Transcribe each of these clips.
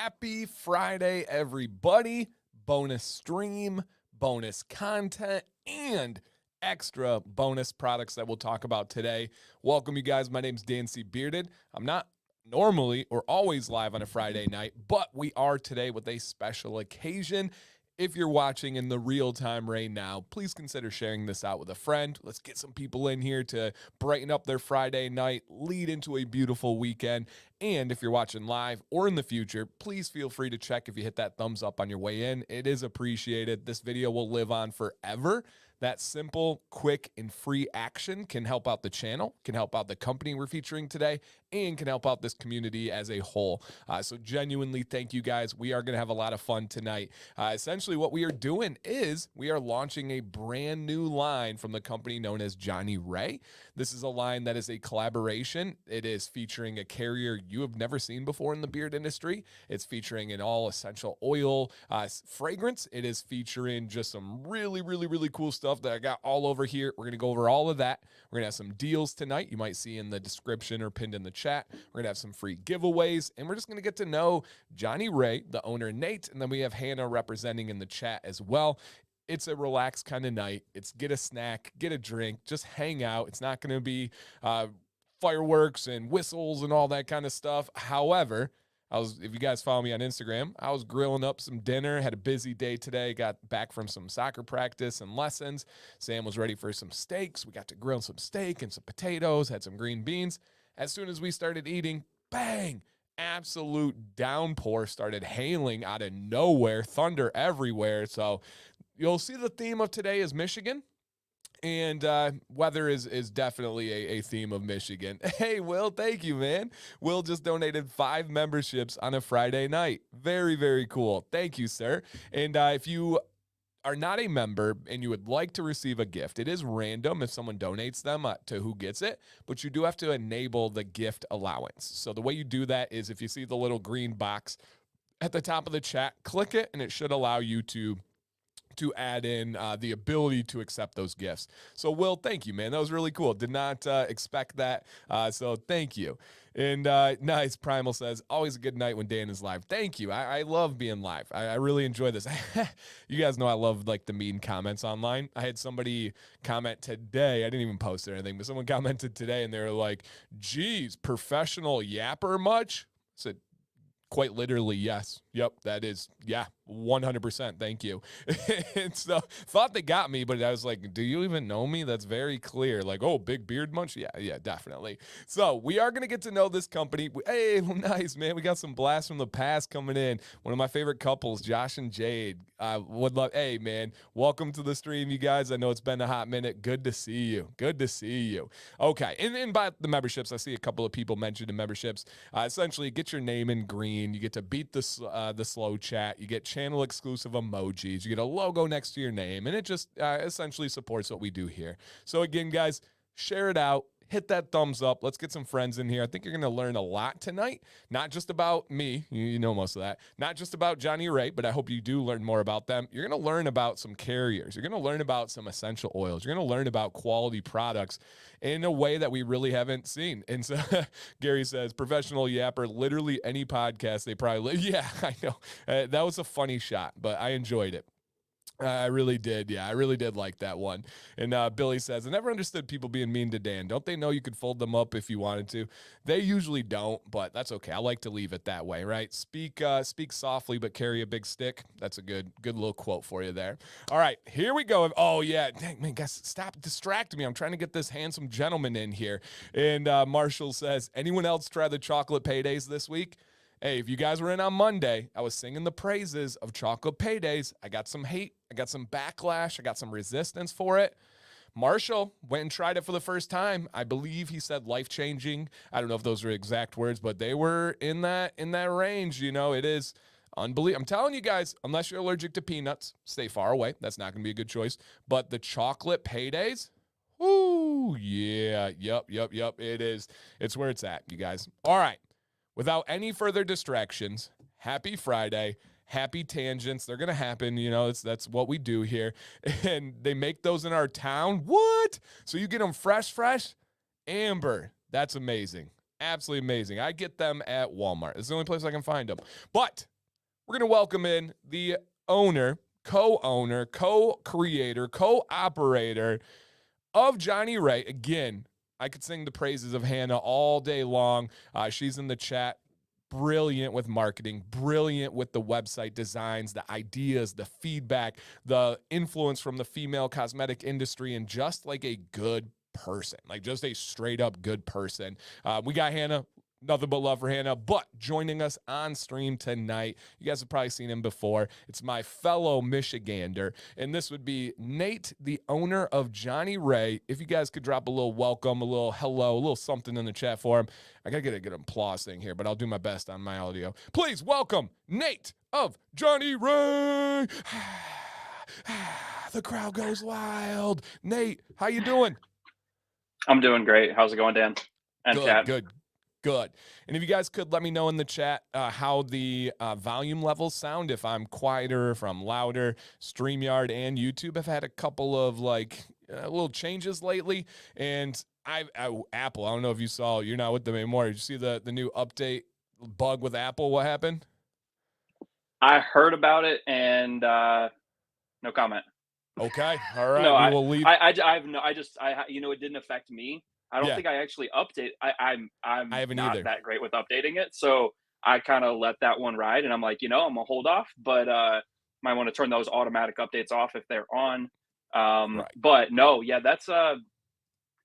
Happy Friday, everybody. Bonus stream, bonus content, and extra bonus products that we'll talk about today. Welcome, you guys. My name's Dan C. Bearded. I'm not normally or always live on a Friday night, but we are today with a special occasion. If you're watching in the real time right now, please consider sharing this out with a friend. Let's get some people in here to brighten up their Friday night, lead into a beautiful weekend. And if you're watching live or in the future, please feel free to check if you hit that thumbs up on your way in. It is appreciated. This video will live on forever. That simple, quick, and free action can help out the channel, can help out the company we're featuring today, and can help out this community as a whole. So genuinely, thank you guys. We are going to have a lot of fun tonight. Essentially, what we are doing is we are launching a brand new line from the company known as Johnnie Ray. This is a line that is a collaboration. It is featuring a carrier you have never seen before in the beard industry. It's featuring an all essential oil fragrance. It is featuring just some really cool stuff that I got all over here. We're going to go over all of that. We're going to have some deals tonight you might see in the description or pinned in the chat. We're going to have some free giveaways, and we're just going to get to know Johnnie Ray, the owner, Nate, and then we have Hannah representing in the chat as well. It's a relaxed kind of night. It's get a snack, get a drink, just hang out. It's not going to be fireworks and whistles and all that kind of stuff. However, if you guys follow me on Instagram, I was grilling up some dinner, had a busy day today, got back from some soccer practice and lessons. Sam was ready for some steaks. We got to grill some steak and some potatoes, had some green beans. As soon as we started eating, bang, absolute downpour started hailing out of nowhere, thunder everywhere. So you'll see the theme of today is Michigan. And weather is definitely a theme of Michigan. Hey, Will, thank you, man. Will just donated 5 memberships on a Friday night. Very cool. Thank you, sir. And if you are not a member and you would like to receive a gift, it is random if someone donates them to who gets it, but you do have to enable the gift allowance. So the way you do that is if you see the little green box at the top of the chat, click it, and it should allow you to add in the ability to accept those gifts. So, Will, thank you, man. That was really cool. Did not expect that. So thank you. And Nice Primal says, always a good night when Dan is live. Thank you. I love being live. I really enjoy this. You guys know I love like the mean comments online. I had somebody comment today. I didn't even post or anything, but someone commented today and they were like, geez, professional yapper much? I said, quite literally, yes. Yep, that is, yeah, 100%. Thank you. And so thought they got me, but I was like, do you even know me? That's very clear. Like, oh, big beard munch? Yeah, definitely. So we are going to get to know this company. Hey, nice, man. We got some blasts from the past coming in. One of my favorite couples, Josh and Jade. Would love, hey, man, welcome to the stream, you guys. I know it's been a hot minute. Good to see you. Good to see you. Okay, and by the memberships, I see a couple of people mentioned the memberships. Essentially, get your name in green. You get to beat the slow chat. You get channel exclusive emojis. You get a logo next to your name, and it just essentially supports what we do here. So again, guys, share it out. Hit that thumbs up. Let's get some friends in here. I think you're going to learn a lot tonight. Not just about me. You know most of that. Not just about Johnnie Ray, but I hope you do learn more about them. You're going to learn about some carriers. You're going to learn about some essential oils. You're going to learn about quality products in a way that we really haven't seen. And so Gary says, professional yapper, literally any podcast they probably, yeah, I know. That was a funny shot, but I enjoyed it. I really did. Yeah, I really did like that one. And Billy says, I never understood people being mean to Dan. Don't they know you could fold them up if you wanted to? They usually don't, but that's okay. I like to leave it that way, right? Speak softly, but carry a big stick. That's a good little quote for you there. All right, here we go. Oh, yeah. Dang, man, guys, stop distracting me. I'm trying to get this handsome gentleman in here. And Marshall says, anyone else try the chocolate paydays this week? Hey, if you guys were in on Monday, I was singing the praises of chocolate paydays. I got some hate. I got some backlash. I got some resistance for it. Marshall went and tried it for the first time. I believe he said life-changing. I don't know if those are exact words, but they were in that range. You know, it is unbelievable. I'm telling you guys, unless you're allergic to peanuts, stay far away. That's not going to be a good choice. But the chocolate paydays, ooh, yeah, yep. It is. It's where it's at, you guys. All right. Without any further distractions, happy Friday, happy tangents. They're going to happen. You know, that's what we do here. And they make those in our town. What? So you get them fresh? Amber. That's amazing. Absolutely amazing. I get them at Walmart. It's the only place I can find them. But we're going to welcome in the owner, co-owner, co-creator, co-operator of Johnnie Ray. Again, I could sing the praises of Hannah all day long. She's in the chat. Brilliant with marketing, brilliant with the website designs, the ideas, the feedback, the influence from the female cosmetic industry, and just like a good person, like just a straight up good person. We got Hannah. Nothing but love for Hannah, but joining us on stream tonight, you guys have probably seen him before. It's my fellow Michigander, and this would be Nate, the owner of Johnnie Ray. If you guys could drop a little welcome, a little hello, a little something in the chat for him. I got to get a good applause thing here, but I'll do my best on my audio. Please welcome Nate of Johnnie Ray. The crowd goes wild. Nate, how you doing? I'm doing great. How's it going, Dan? And chat? Good. And if you guys could let me know in the chat how the volume levels sound, if I'm quieter, if I'm louder. StreamYard and YouTube have had a couple of little changes lately. And Apple, I don't know if you saw, you're not with them anymore. Did you see the new update bug with Apple? What happened? I heard about it and no comment. Okay. All right. No, we will leave. It didn't affect me. I don't think I actually update. I'm I haven't not either. that great with updating it, so I kind of let that one ride, and I'm like, I'm gonna hold off, but might want to turn those automatic updates off if they're on. Right. But no, yeah, that's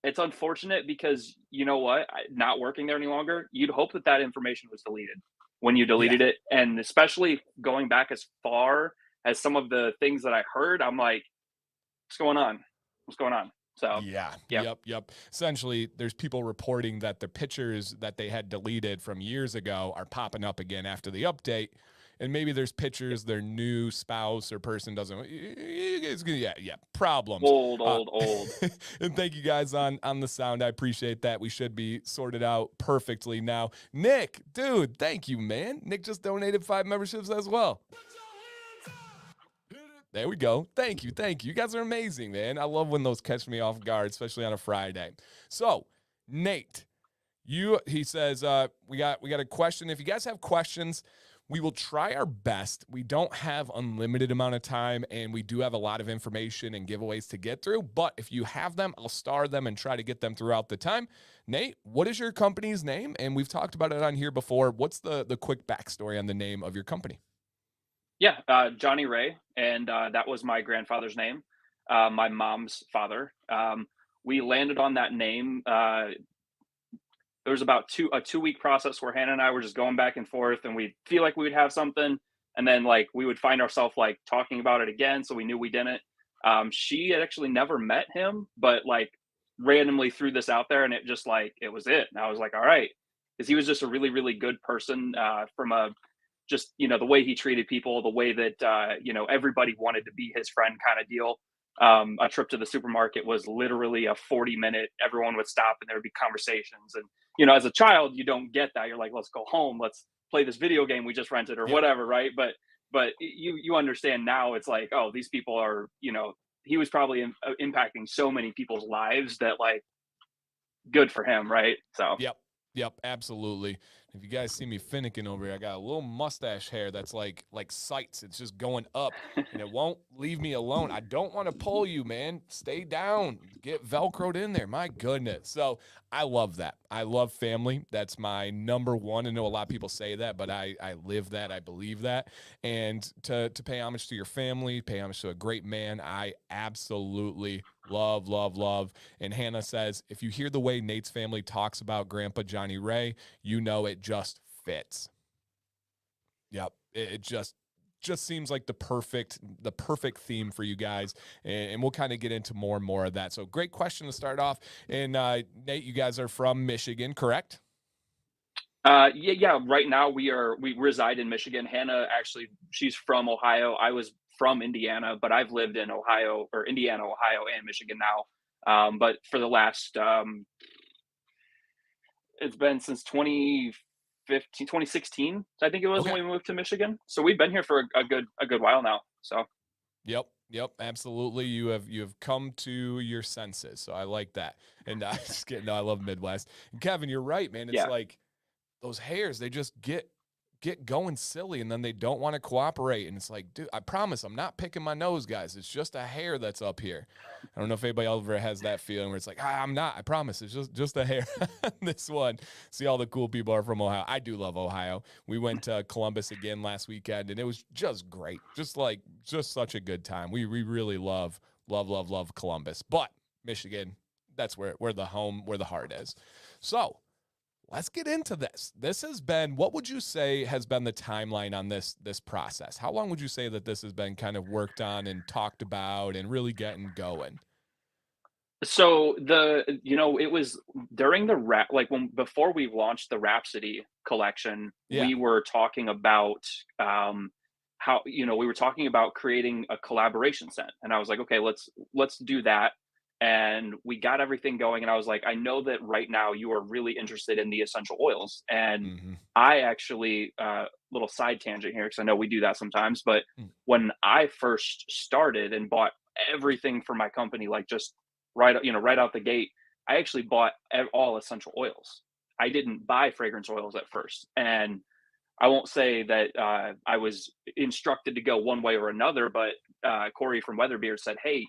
it's unfortunate because you know what, not working there any longer. You'd hope that information was deleted when you deleted it, and especially going back as far as some of the things that I heard, I'm like, what's going on? So Yep. Essentially, there's people reporting that the pictures that they had deleted from years ago are popping up again after the update. And maybe there's pictures their new spouse or person doesn't. Problems. Old. And thank you guys on the sound. I appreciate that. We should be sorted out perfectly now. Nick, dude, thank you, man. Nick just donated 5 memberships as well. There we go. Thank you. You guys are amazing, man. I love when those catch me off guard, especially on a Friday. So, Nate, he says, we got a question. If you guys have questions, we will try our best. We don't have unlimited amount of time, and we do have a lot of information and giveaways to get through. But if you have them, I'll star them and try to get them throughout the time. Nate, what is your company's name? And we've talked about it on here before. What's the quick backstory on the name of your company? Yeah, Johnnie Ray, and that was my grandfather's name, my mom's father. We landed on that name. There was about a 2-week process where Hannah and I were just going back and forth, and we'd feel like we would have something, and then we would find ourselves talking about it again, so we knew we didn't. She had actually never met him, but randomly threw this out there, and it just it was it. And I was like, all right, because he was just a really, really good person from the way he treated people, the way that everybody wanted to be his friend kind of deal. A trip to the supermarket was literally a 40-minute, everyone would stop and there would be conversations. And, as a child, you don't get that. You're like, let's go home. Let's play this video game we just rented or whatever. Right. But you understand now it's like, oh, these people are, he was probably impacting so many people's lives that good for him. Right. So. Yep, absolutely. If you guys see me finicking over here, I got a little mustache hair that's like sights. It's just going up, and it won't leave me alone. I don't want to pull you, man. Stay down. Get Velcroed in there. My goodness. So I love that. I love family. That's my number one. I know a lot of people say that, but I live that. I believe that. And to pay homage to your family, pay homage to a great man, I absolutely love. And Hannah says, if you hear the way Nate's family talks about Grandpa Johnnie Ray, you know it just fits. Yep, it just seems like the perfect theme for you guys, and we'll kind of get into more and more of that. So great question to start off. And Nate, you guys are from Michigan, correct? Yeah. Right now we reside in Michigan. Hannah, actually, she's from Ohio. I was from Indiana, but I've lived in Indiana, Ohio, and Michigan now. But for the last, it's been since 2016, I think it was, when we moved to Michigan. So we've been here for a good while now. So. Yep, absolutely. You have come to your senses. So I like that. And I I love Midwest. And Kevin, you're right, man. It's like those hairs, they just get get going silly and then they don't want to cooperate. And it's like, dude, I promise I'm not picking my nose, guys. It's just a hair that's up here. I don't know if anybody ever has that feeling where it's like, I'm not, I promise. It's just a hair. This one. See, all the cool people are from Ohio. I do love Ohio. We went to Columbus again last weekend and it was just great. Just such a good time. We really love Columbus, but Michigan, that's where the heart is. So let's get into this. This has been, what would you say has been the timeline on this process? How long would you say that this has been kind of worked on and talked about and really getting going? So it was during the before we launched the Rhapsody collection, Yeah. we were talking about how we were talking about creating a collaboration scent, and I was like, okay, let's do that. And we got everything going, and I was like, I know that right now you are really interested in the essential oils, and Mm-hmm. I actually little side tangent here because I know we do that sometimes, but when I first started and bought everything for my company, like just right out the gate, I actually bought all essential oils. I didn't buy fragrance oils at first, and I won't say that I was instructed to go one way or another, but Corey from Weatherbeard said, "Hey,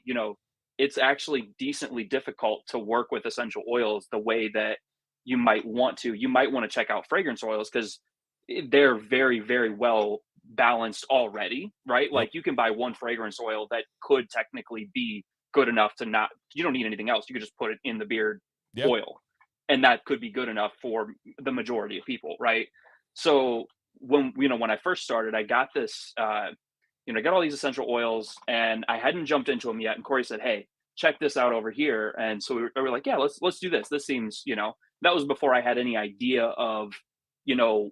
it's actually decently difficult to work with essential oils the way that you might want to. You might want to check out fragrance oils because they're very, very well balanced already, right? Yep. Like you can buy one fragrance oil that could technically be good enough to not, you don't need anything else. You could just put it in the beard Yeah. oil, and that could be good enough for the majority of people, right? So when I first started, I got this, I got all these essential oils, and I hadn't jumped into them yet. And Corey said, "Hey, check this out over here." And so we were like, "Yeah, let's do this. This seems, that was before I had any idea of, you know,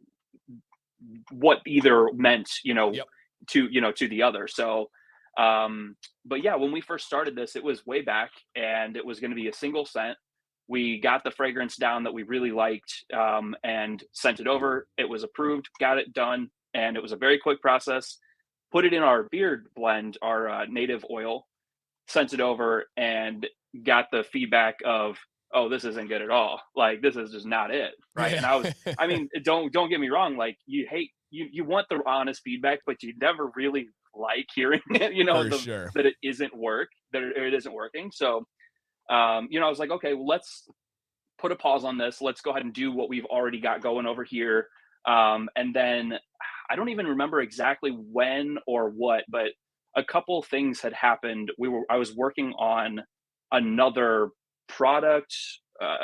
what either meant, Yep. to the other." So, but yeah, when we first started this, it was way back, and it was going to be a single scent. We got the fragrance down that we really liked, and sent it over. It was approved, got it done, and it was a very quick process. Put it in our beard blend, our native oil, sent it over, and got the feedback of, "Oh, this isn't good at all. Like this is just not it." Right. And Yeah. I mean, don't get me wrong. Like you want the honest feedback, but you never really like hearing it, For sure. that it isn't working. So, I was like, okay, well, let's put a pause on this. Let's go ahead and do what we've already got going over here. And then I don't even remember exactly when or what, but a couple things had happened. I was working on another product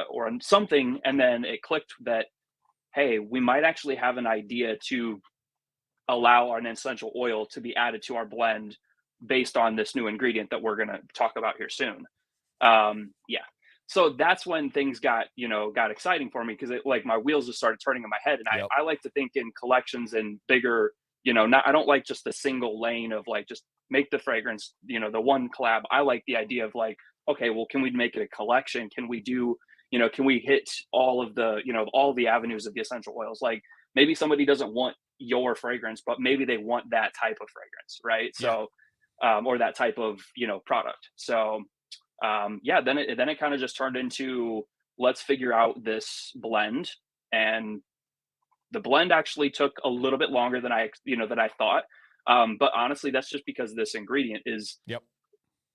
or on something, and then it clicked that, hey, we might actually have an idea to allow an essential oil to be added to our blend based on this new ingredient that we're going to talk about here soon. Yeah. So that's when things got exciting for me, because it, like, my wheels just started turning in my head. And Yep. I like to think in collections and bigger, not, I don't like just the single lane of like, just make the fragrance, the one collab. I like the idea of like, okay, well, can we make it a collection? Can we do, can we hit all of the, all the avenues of the essential oils? Like maybe somebody doesn't want your fragrance, but maybe they want that type of fragrance, right? Yeah. So, or that type of, product. So, yeah, then it kind of just turned into, let's figure out this blend. And the blend actually took a little bit longer than I thought. But honestly, that's just because this ingredient is, Yep.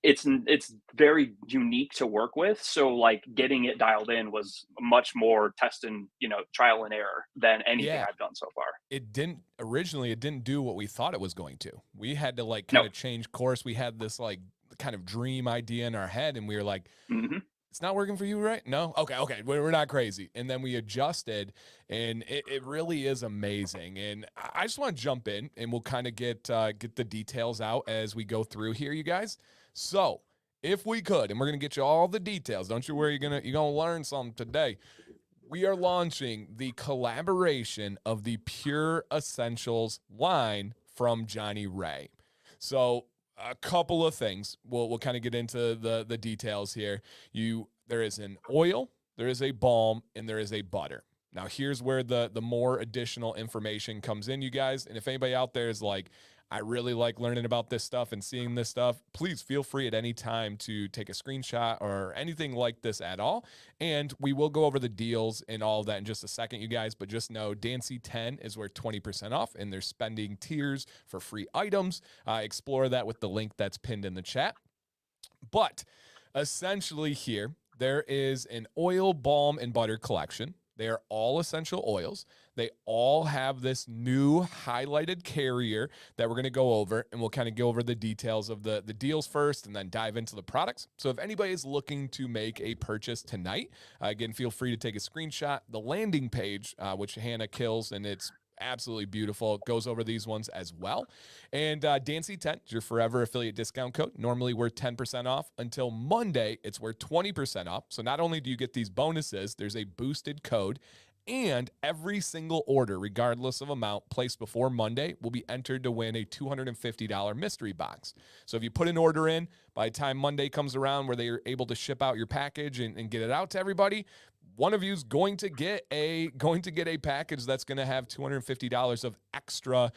it's very unique to work with. So like getting it dialed in was much more test and, trial and error than anything Yeah. I've done so far. It didn't do what we thought it was going to. We had to like kind No. of change course. We had this like kind of dream idea in our head and we were like, Hmm. it's not working for you, right? No? Okay. We're not crazy. And then we adjusted and it really is amazing. And I just want to jump in and we'll kind of get the details out as we go through here, you guys. So if we could, and we're going to get you all the details, don't you worry, you're going to learn something today. We are launching the collaboration of the Pure Essentials line from Johnnie Ray. So a couple of things. We'll kind of get into the details here. There is an oil, there is a balm, and there is a butter. Now here's where the more additional information comes in, you guys. And if anybody out there is like, I really like learning about this stuff and seeing this stuff. Please feel free at any time to take a screenshot or anything like this at all. And we will go over the deals and all of that in just a second, you guys. But just know Dancy 10 is worth 20% off, and they're spending tiers for free items. Explore that with the link that's pinned in the chat. But essentially here, there is an oil, balm, and butter collection. They are all essential oils. They all have this new highlighted carrier that we're going to go over, and we'll kind of go over the details of the deals first and then dive into the products. So if anybody is looking to make a purchase tonight, again, feel free to take a screenshot. The landing page, which Hannah kills, and it's absolutely beautiful. It goes over these ones as well. And Dancy10 is your forever affiliate discount code. Normally worth 10% off. Until Monday, it's worth 20% off. So not only do you get these bonuses, there's a boosted code. And every single order, regardless of amount, placed before Monday will be entered to win a $250 mystery box. So if you put an order in, by the time Monday comes around where they are able to ship out your package and get it out to everybody, one of you is going to get a package that's going to have $250 of extra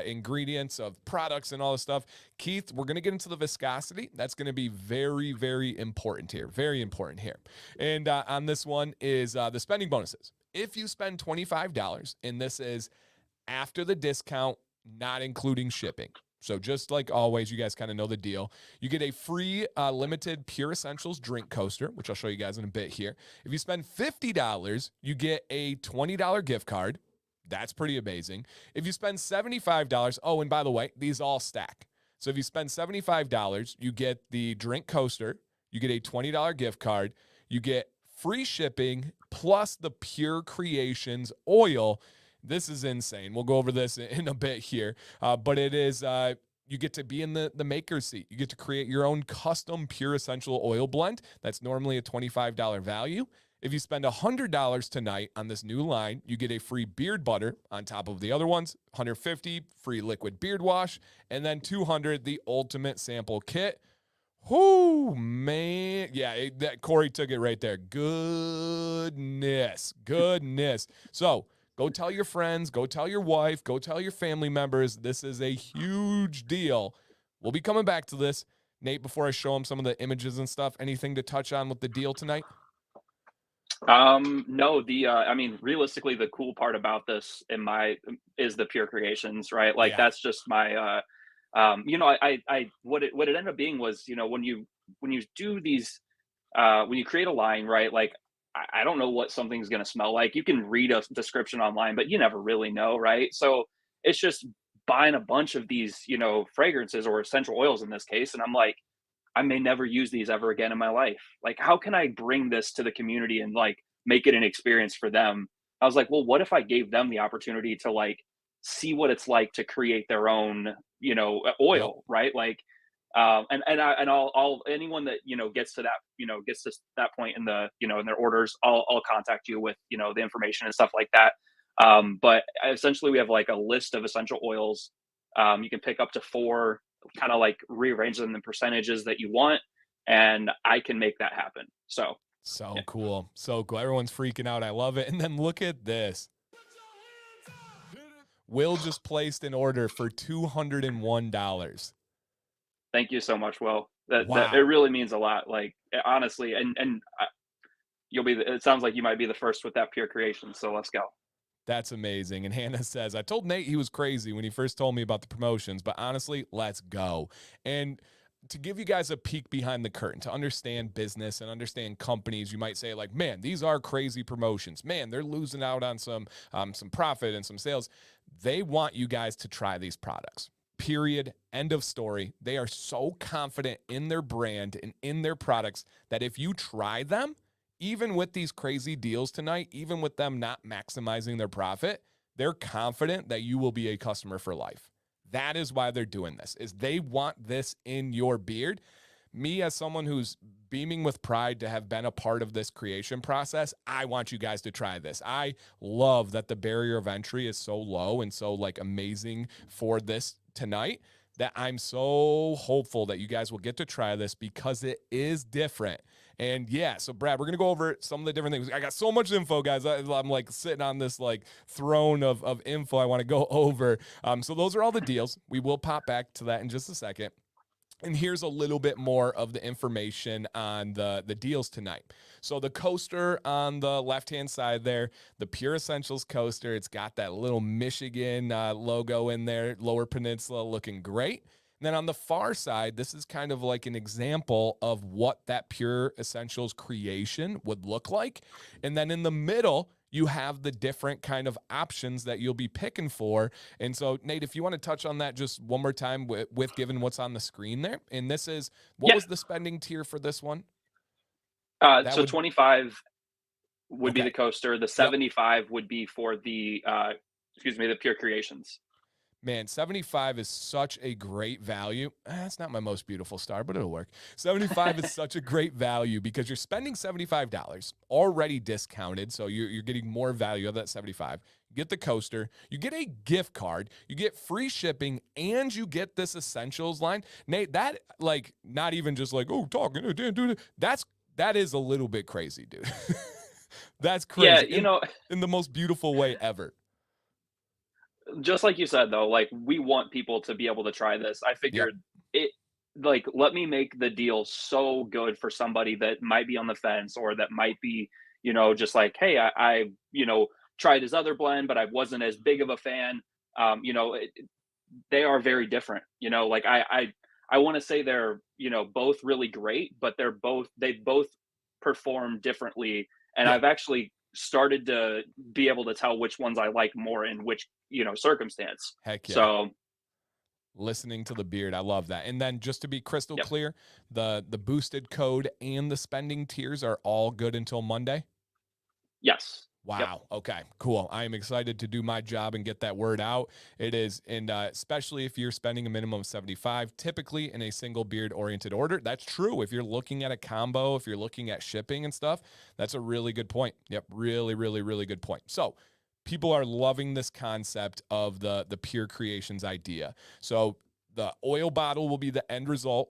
ingredients of products and all this stuff. Keith, we're going to get into the viscosity. That's going to be very, very important here. Very important here. And on this one is the spending bonuses. If you spend $25, and this is after the discount, not including shipping. So just like always, you guys kind of know the deal. You get a free limited Pure Essentials drink coaster, which I'll show you guys in a bit here. If you spend $50, you get a $20 gift card. That's pretty amazing. If you spend $75, oh, and by the way, these all stack. So if you spend $75, you get the drink coaster, you get a $20 gift card, you get free shipping, plus the Pure Creations oil. This is insane. We'll go over this in a bit here, but it is, you get to be in the maker's seat. You get to create your own custom Pure Essential oil blend. That's normally a $25 value. If you spend $100 tonight on this new line, you get a free beard butter on top of the other ones, $150, free liquid beard wash, and then $200, the ultimate sample kit. Whoo, man. Yeah, that Corey took it right there. Goodness. So go tell your friends, go tell your wife, go tell your family members. This is a huge deal. We'll be coming back to this. Nate, before I show them some of the images and stuff, anything to touch on with the deal tonight? No, I mean, realistically, the cool part about this is the Pure Creations, right? Like that's just my, what it ended up being was, when you do these, when you create a line, right? Like, I don't know what something's going to smell like. You can read a description online, but you never really know, right? So it's just buying a bunch of these, fragrances or essential oils in this case. And I'm like, I may never use these ever again in my life. Like, how can I bring this to the community and like make it an experience for them? I was like, well, what if I gave them the opportunity to like see what it's like to create their own, oil, right? Like, I'll anyone that gets to that point in the in their orders, I'll contact you with the information and stuff like that. But essentially, we have like a list of essential oils. You can pick up to 4, kind of like rearrange them in percentages that you want, and I can make that happen. So yeah. Cool. So cool. Everyone's freaking out. I love it. And then look at this. Will just placed an order for $201. Thank you so much, Will. That Wow. it really means a lot. Like, honestly, and it sounds like you might be the first with that Pure Creation. So let's go. That's amazing. And Hannah says, I told Nate he was crazy when he first told me about the promotions, but honestly, let's go. And to give you guys a peek behind the curtain, to understand business and understand companies, you might say like, man, these are crazy promotions. Man, they're losing out on some profit and some sales. They want you guys to try these products. Period. End of story. They are so confident in their brand and in their products that if you try them, even with these crazy deals tonight, even with them not maximizing their profit, they're confident that you will be a customer for life. That is why they're doing this, is they want this in your beard. Me, as someone who's beaming with pride to have been a part of this creation process, I want you guys to try this. I love that the barrier of entry is so low and so like amazing for this tonight, that I'm so hopeful that you guys will get to try this because it is different. And yeah, so Brad, we're going to go over some of the different things. I got so much info, guys. I'm like sitting on this like throne of info I want to go over. So those are all the deals. We will pop back to that in just a second. And here's a little bit more of the information on the deals tonight. So the coaster on the left-hand side there, the Pure Essentials coaster, it's got that little Michigan logo in there, Lower Peninsula, looking great. And then on the far side, this is kind of like an example of what that Pure Essentials creation would look like. And then in the middle, you have the different kind of options that you'll be picking for. And so, Nate, if you want to touch on that just one more time with given what's on the screen there. And this is, what was the spending tier for this one? So 25 would be the coaster. The 75 would be for the, the Pure Creations. Man, 75 is such a great value. That's not my most beautiful star, but it'll work. 75 is such a great value because you're spending $75 already discounted. So you're getting more value of that 75. You get the coaster, you get a gift card, you get free shipping, and you get this essentials line. Nate, that like not even just like, oh, talking, dude. That is a little bit crazy, dude. That's crazy. Yeah, in the most beautiful way ever. Just like you said, though, like we want people to be able to try this. I figured it, like, let me make the deal so good for somebody that might be on the fence or that might be, just like, hey, I tried his other blend, but I wasn't as big of a fan. They are very different. Like I want to say they're, both really great, but they both perform differently. And I've actually started to be able to tell which ones I like more in which, circumstance. Heck yeah. So listening to the beard, I love that. And then just to be crystal clear, the boosted code and the spending tiers are all good until Monday? Yes. Wow. Yep. Okay, cool. I am excited to do my job and get that word out. It is, and especially if you're spending a minimum of 75, typically in a single beard oriented order. That's true. If you're looking at a combo, if you're looking at shipping and stuff, that's a really good point. Yep. Really, really, really good point. So people are loving this concept of the Pure Creations idea. So the oil bottle will be the end result.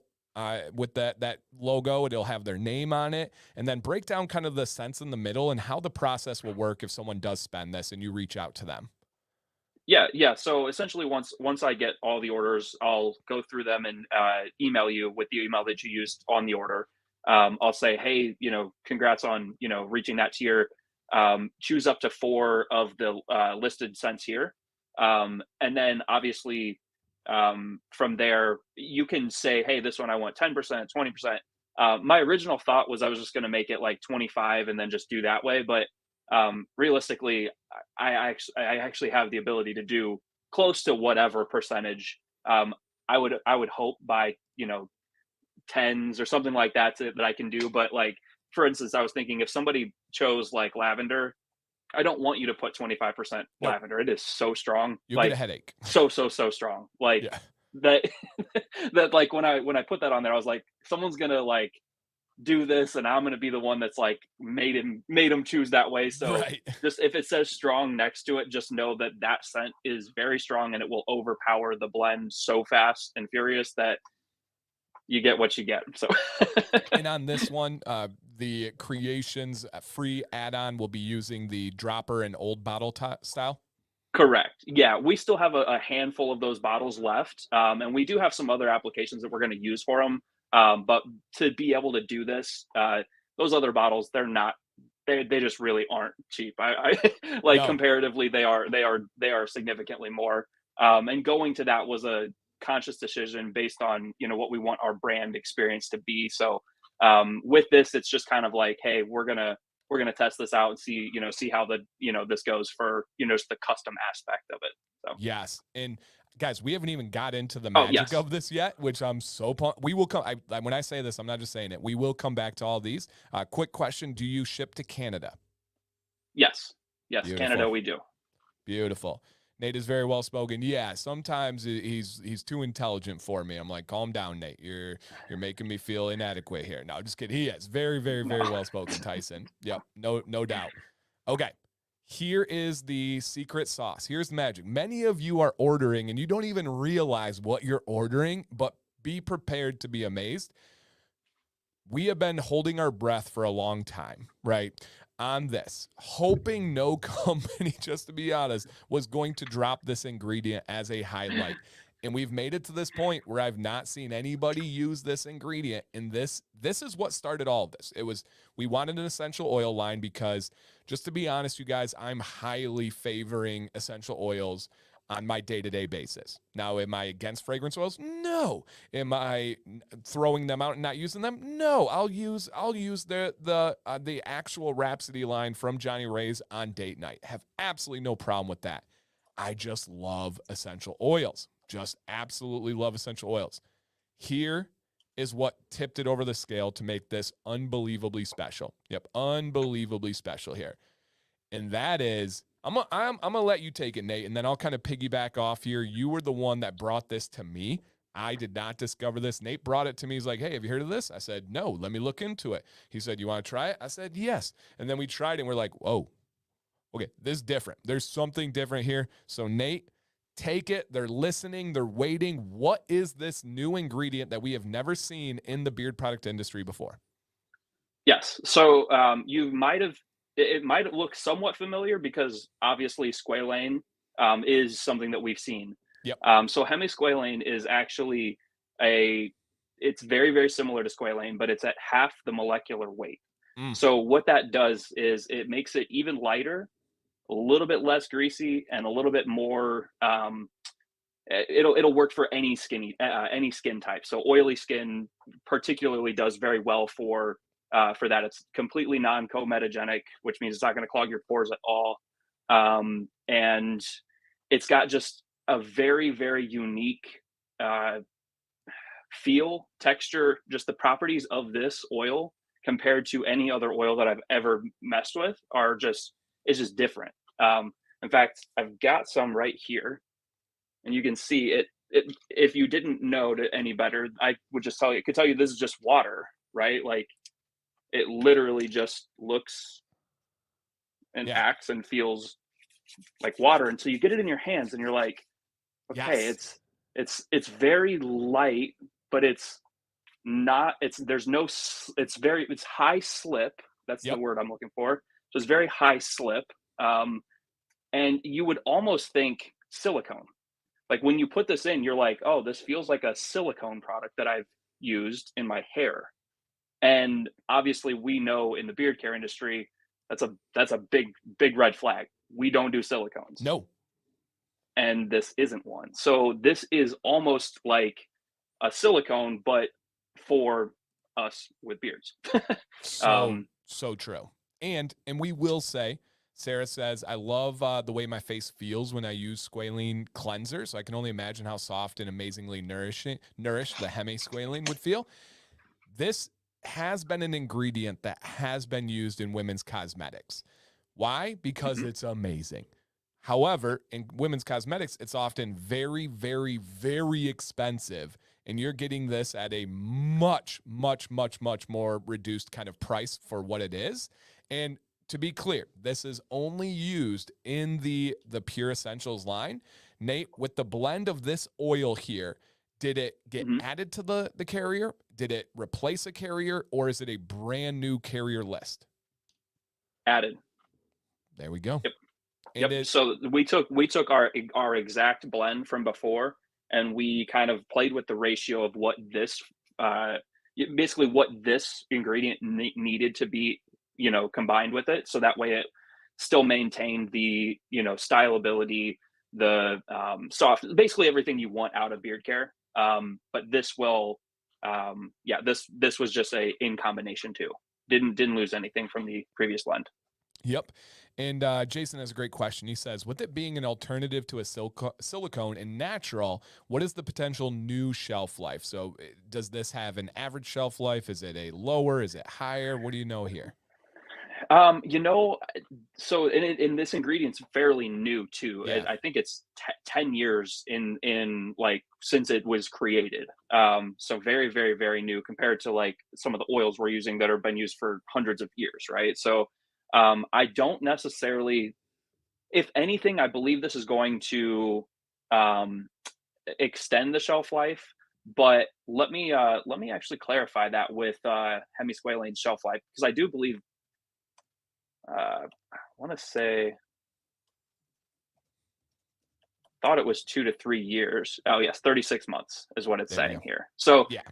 With that logo, it'll have their name on it, and then break down kind of the sense in the middle and how the process will work if someone does spend this and you reach out to them. Yeah. So essentially, once I get all the orders, I'll go through them and email you with the email that you used on the order. I'll say, hey, congrats on reaching that tier. Choose up to 4 of the listed scents here, and then obviously. From there, you can say, hey, this one I want 10%, 20%. My original thought was I was just going to make it like 25 and then just do that way. But realistically, I actually have the ability to do close to whatever percentage. I would hope by, tens or something like that that I can do. But like, for instance, I was thinking if somebody chose like lavender, I don't want you to put 25% lavender. It is so strong. You'll get a headache. So strong. Like that, that like when I put that on there, I was like, someone's going to like do this and I'm going to be the one that's like made him choose that way. So just if it says strong next to it, just know that scent is very strong and it will overpower the blend so fast and furious that you get what you get. So, and on this one, the Creations free add-on will be using the dropper and old bottle style. Correct. Yeah, we still have a handful of those bottles left, and we do have some other applications that we're going to use for them. But to be able to do this, those other bottles, they just really aren't cheap. Comparatively, they are significantly more. And going to that was a conscious decision based on what we want our brand experience to be. So with this, it's just kind of like, hey, we're gonna test this out and see how this goes for just the custom aspect of it. So yes. And guys, we haven't even got into the magic of this yet, which I'm so pumped. We will come. When I say this, I'm not just saying it. We will come back to all these. Quick question: do you ship to Canada? Yes. Beautiful. Canada, we do. Beautiful. Nate is very well spoken. Yeah, sometimes he's too intelligent for me. I'm like, calm down, Nate. You're making me feel inadequate here. No, just kidding. He is very, very, very well spoken, Tyson. Yep, no doubt. Okay, here is the secret sauce. Here's the magic. Many of you are ordering and you don't even realize what you're ordering, but be prepared to be amazed. we have been holding our breath for a long time, right? On this, hoping no company, just to be honest, was going to drop this ingredient as a highlight. And we've made it to this point where I've not seen anybody use this ingredient. And this is what started all of this. We wanted an essential oil line because, just to be honest, you guys, I'm highly favoring essential oils on my day-to-day basis. Now, am I against fragrance oils? No. Am I throwing them out and not using them? No. I'll use the actual Rhapsody line from Johnnie Ray's on date night. Have absolutely no problem with that. I just love essential oils. Just absolutely love essential oils. Here is what tipped it over the scale to make this unbelievably special. Yep, unbelievably special here. And that is, I'm gonna let you take it, Nate, and then I'll kind of piggyback off here. You were the one that brought this to me. I did not discover this. Nate brought it to me. He's like, hey, have you heard of this? I said, no, let me look into it. He said, you want to try it? I said, yes. And then we tried it, and we're like, whoa, okay, this is different. There's something different here. So Nate, take it. They're listening. They're waiting. What is this new ingredient that we have never seen in the beard product industry before? Yes. So it might look somewhat familiar because obviously squalane is something that we've seen. Yep. So hemi-squalane is actually it's very, very similar to squalane, but it's at half the molecular weight. So what that does is it makes it even lighter, a little bit less greasy, and a little bit more. It'll work for any skin type. So oily skin particularly does very well for that. It's completely non-comedogenic, which means it's not going to clog your pores at all. And it's got just a very, very unique feel, texture, just the properties of this oil compared to any other oil that I've ever messed with it's just different. In fact, I've got some right here, and you can see it. If you didn't know any better, I would just could tell you this is just water, right? Like, it literally just looks and acts and feels like water until you get it in your hands and you're like, okay, yes. it's very light, but it's not, it's high slip. That's the word I'm looking for. So it's very high slip. And you would almost think silicone. Like, when you put this in, you're like, oh, this feels like a silicone product that I've used in my hair. And obviously we know in the beard care industry, that's a big red flag. We don't do silicones. No. And this isn't one. So this is almost like a silicone, but for us with beards. So true. And we will say, Sarah says, I love the way my face feels when I use squalene cleanser. So I can only imagine how soft and amazingly nourished the hemi-squalane would feel. This has been an ingredient that has been used in women's cosmetics. Why? Because it's amazing. However, in women's cosmetics, it's often very, very, very expensive. And you're getting this at a much, much, much, much more reduced kind of price for what it is. And to be clear, this is only used in the Pure Essentials line. Nate, with the blend of this oil here, did it get added to the carrier? Did it replace a carrier, or is it a brand new carrier list? Added. There we go. Yep. So we took our exact blend from before, and we kind of played with the ratio of what this basically what this ingredient needed to be, combined with it, so that way it still maintained the styleability, the soft, basically everything you want out of beard care. But this will, this was just in combination too. Didn't lose anything from the previous blend. Yep. And Jason has a great question. He says, with it being an alternative to a silicone and natural, what is the potential new shelf life? So does this have an average shelf life? Is it a lower? Is it higher? What do you know here? So in this ingredient's fairly new too. Yeah. I think it's 10 years in like since it was created. So very, very, very new compared to like some of the oils we're using that have been used for hundreds of years, right? So I don't necessarily, if anything, I believe this is going to extend the shelf life, But let me actually clarify that with hemi-squalane shelf life, because I do believe I want to say thought it was 2 to 3 years. Oh yes, 36 months is what it's There you saying go. here. So Yeah,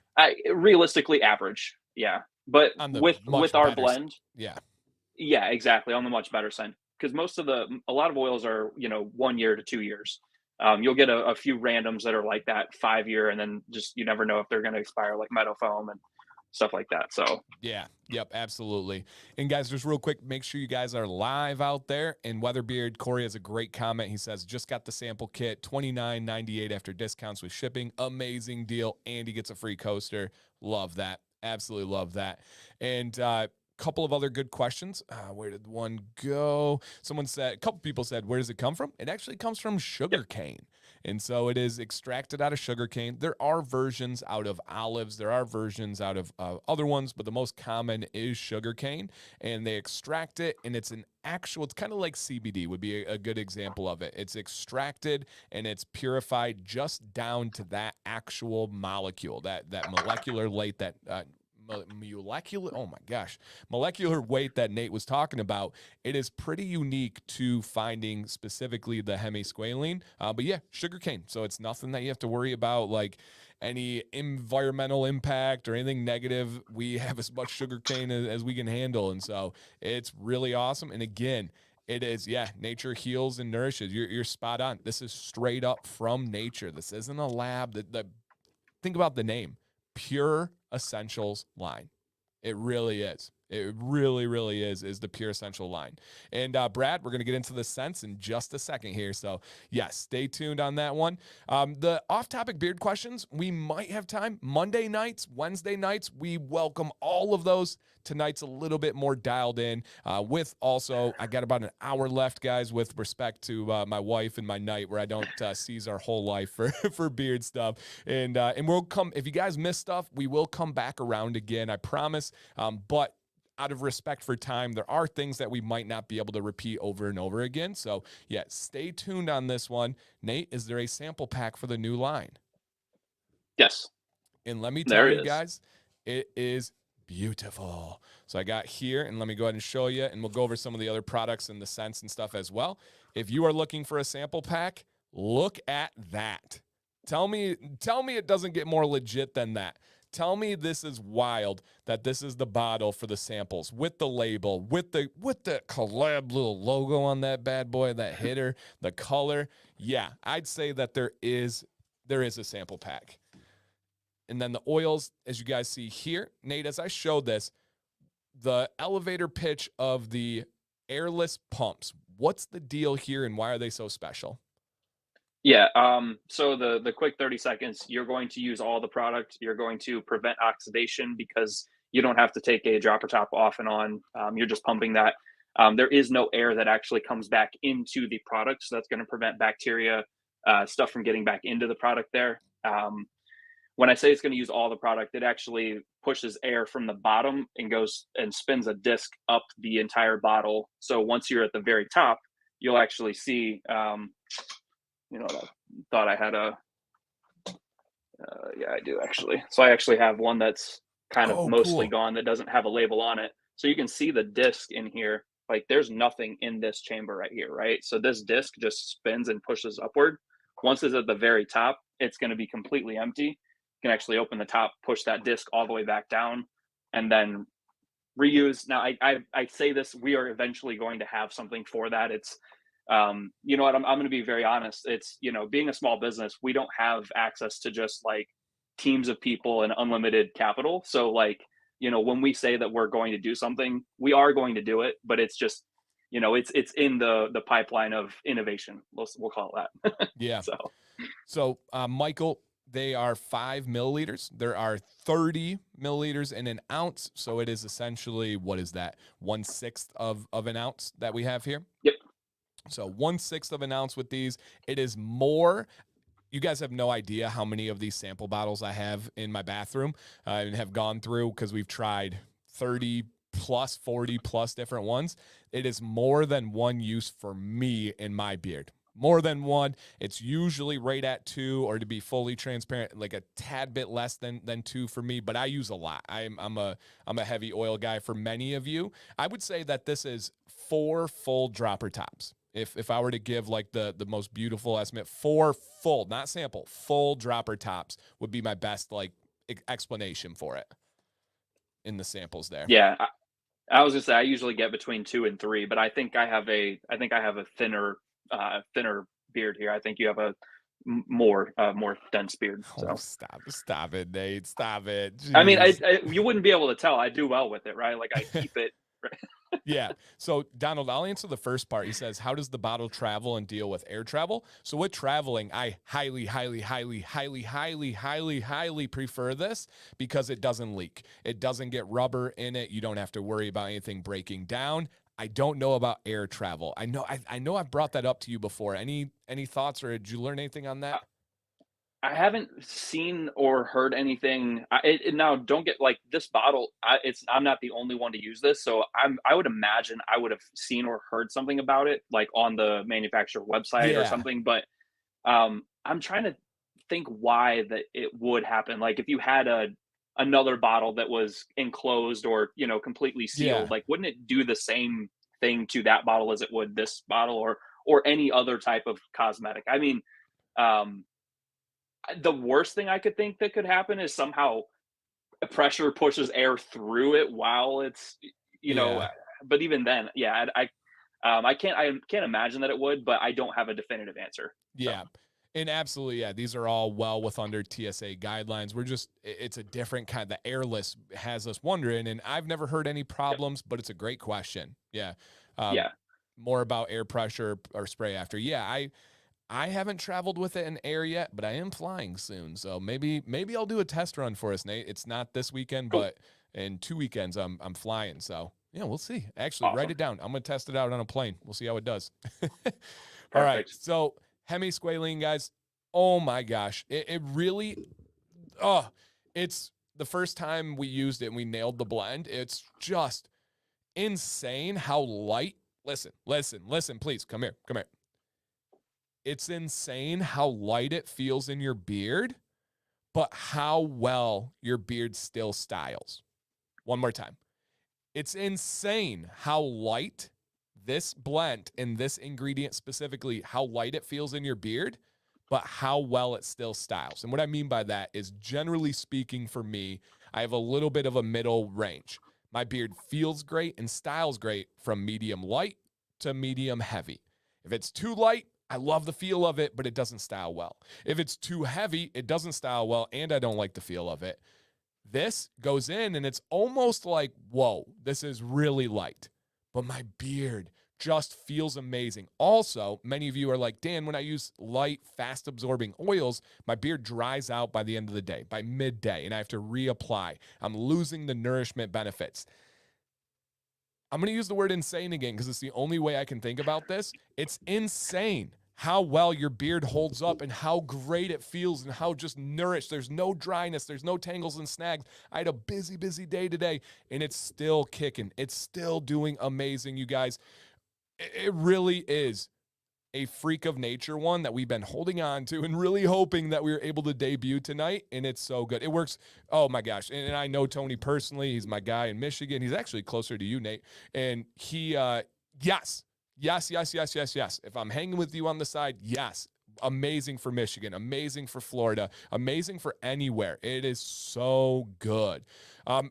realistically average, yeah. But on the with much our better side. blend, Yeah, yeah, exactly, on the much better side. Because a lot of oils are 1 year to 2 years. You'll get a few randoms that are like that 5 year, and then just you never know if they're going to expire, like metal foam and stuff like that. So yeah, yep, absolutely. And guys, just real quick, make sure you guys are live out there. And Weatherbeard Corey has a great comment. He says, just got the sample kit, $29.98 after discounts with shipping. Amazing deal. And he gets a free coaster. Love that. Absolutely love that. And couple of other good questions. Where did one go? A couple people said, where does it come from? It actually comes from yep, sugarcane. And so it is extracted out of sugarcane. There are versions out of olives. There are versions out of other ones, but the most common is sugarcane. And they extract it, and it's kind of like CBD would be a good example of it. It's extracted and it's purified just down to that actual molecule, that molecular weight, that molecular weight that Nate was talking about. It is pretty unique to finding specifically the hemi-squalane. But yeah, sugarcane. So it's nothing that you have to worry about, like any environmental impact or anything negative. We have as much sugarcane as we can handle. And so it's really awesome. And again, it is, yeah, nature heals and nourishes. You're spot on. This is straight up from nature. This isn't a lab. Think about the name, Pure Essentials line. It really is. It really, really is the Pure Essential line. And Brad, we're going to get into the scents in just a second here. So, yes, stay tuned on that one. The off-topic beard questions, we might have time. Monday nights, Wednesday nights, we welcome all of those. Tonight's a little bit more dialed in with also, I got about an hour left, guys, with respect to my wife and my night where I don't seize our whole life for beard stuff. And we'll come, if you guys miss stuff, we will come back around again, I promise. But out of respect for time, there are things that we might not be able to repeat over and over again. So, yeah, stay tuned on this one. Nate, is there a sample pack for the new line? yes, And let me tell there you it is. guys, it is beautiful. So I got here, and let me go ahead and show you, and we'll go over some of the other products and the scents and stuff as well. If you are looking for a sample pack, look at that. Tell me it doesn't get more legit than that. Tell me this is wild that this is the bottle for the samples with the label, with the collab little logo on that bad boy, that hitter, the color. Yeah, I'd say that there is a sample pack. And then the oils, as you guys see here, Nate, as I showed this, the elevator pitch of the airless pumps. What's the deal here and why are they so special? Yeah. So the quick 30 seconds, you're going to use all the product. You're going to prevent oxidation because you don't have to take a dropper top off and on. You're just pumping that. There is no air that actually comes back into the product, so that's going to prevent bacteria, stuff from getting back into the product there. When I say it's going to use all the product, it actually pushes air from the bottom and goes and spins a disc up the entire bottle. So once you're at the very top, you'll actually see. I thought I had yeah, I do actually. So I actually have one that's kind of Oh, mostly cool. gone that doesn't have a label on it. So you can see the disc in here. Like there's nothing in this chamber right here, right? So this disc just spins and pushes upward. Once it's at the very top, it's going to be completely empty. You can actually open the top, push that disc all the way back down, and then reuse. Now, I say this, we are eventually going to have something for that. It's you know what, I'm going to be very honest. It's, being a small business, we don't have access to just like teams of people and unlimited capital. So like, when we say that we're going to do something, we are going to do it, but it's just, it's in the pipeline of innovation. We'll call it that. Yeah. So So, Michael, they are 5 milliliters. There are 30 milliliters in an ounce. So it is essentially, what is that? 1/6 of an ounce that we have here. yep. So 1/6 of an ounce with these. It is more. You guys have no idea how many of these sample bottles I have in my bathroom and have gone through because we've tried 30 plus, 40 plus different ones. It is more than one use for me in my beard. more than one. It's usually right at 2, or to be fully transparent, like a tad bit less than 2 for me, but I use a lot. I'm a heavy oil guy. For many of you, I would say that this is 4 full dropper tops. If I were to give like the most beautiful estimate, 4 full, not sample, full dropper tops would be my best like explanation for it in the samples there. Yeah, I was gonna say I usually get between 2 and 3, but I think I have a thinner beard here. I think you have a more dense beard. Oh, So stop it, Nate. Stop it. I mean, Jeez. you wouldn't be able to tell. I do well with it, right? Like I keep it. Yeah. So, Donald, I'll answer the first part. He says, how does the bottle travel and deal with air travel? So with traveling, I highly prefer this because it doesn't leak. It doesn't get rubber in it. You don't have to worry about anything breaking down. I don't know about air travel. I know I've brought that up to you before. Any thoughts, or did you learn anything on that? I haven't seen or heard anything. Now, don't get like this bottle. I'm not the only one to use this, so I would imagine I would have seen or heard something about it, like on the manufacturer website or Yeah. something. But I'm trying to think why that it would happen. Like if you had another bottle that was enclosed or completely Yeah. sealed, like wouldn't it do the same thing to that bottle as it would this bottle or any other type of cosmetic? I mean, um, the worst thing I could think that could happen is somehow pressure pushes air through it while it's, you know, Yeah. but even then, yeah, I can't imagine that it would, but I don't have a definitive answer. So Yeah. And absolutely, yeah, these are all well with under TSA guidelines. It's a different kind. The airless has us wondering, and I've never heard any yep, problems, but it's a great question. Yeah. Um, yeah, More about air pressure or spray after. Yeah, I haven't traveled with it in air yet, but I am flying soon. So maybe I'll do a test run for us, Nate. It's not this weekend, cool, but in 2 weekends I'm flying. So yeah, we'll see. Actually, write awesome, it down. I'm gonna test it out on a plane. We'll see how it does. All right. perfect. So hemi-squalane, guys. Oh my gosh. It really, oh, it's the first time we used it and we nailed the blend. It's just insane how light. Listen, please. Come here. It's insane how light it feels in your beard, but how well your beard still styles. One more time. It's insane how light this blend and this ingredient specifically, how light it feels in your beard, but how well it still styles. And what I mean by that is, generally speaking, for me, I have a little bit of a middle range. My beard feels great and styles great from medium light to medium heavy. If it's too light, I love the feel of it, but it doesn't style well. If it's too heavy, it doesn't style well, and I don't like the feel of it. This goes in, and it's almost like, whoa, this is really light. But my beard just feels amazing. Also, many of you are like, Dan, when I use light, fast-absorbing oils, my beard dries out by the end of the day, by midday, and I have to reapply. I'm losing the nourishment benefits. I'm going to use the word insane again because it's the only way I can think about this. It's insane how well your beard holds up and how great it feels and how just nourished. There's no dryness. There's no tangles and snags. I had a busy day today, and it's still kicking. It's still doing amazing, you guys. It really is a freak of nature one that we've been holding on to and really hoping that we were able to debut tonight, and it's so good. It works. Oh my gosh. And I know Tony personally. He's my guy in Michigan. He's actually closer to you, Nate. And he, yes. If I'm hanging with you on the side, yes. Amazing for Michigan, amazing for Florida, amazing for anywhere. It is so good.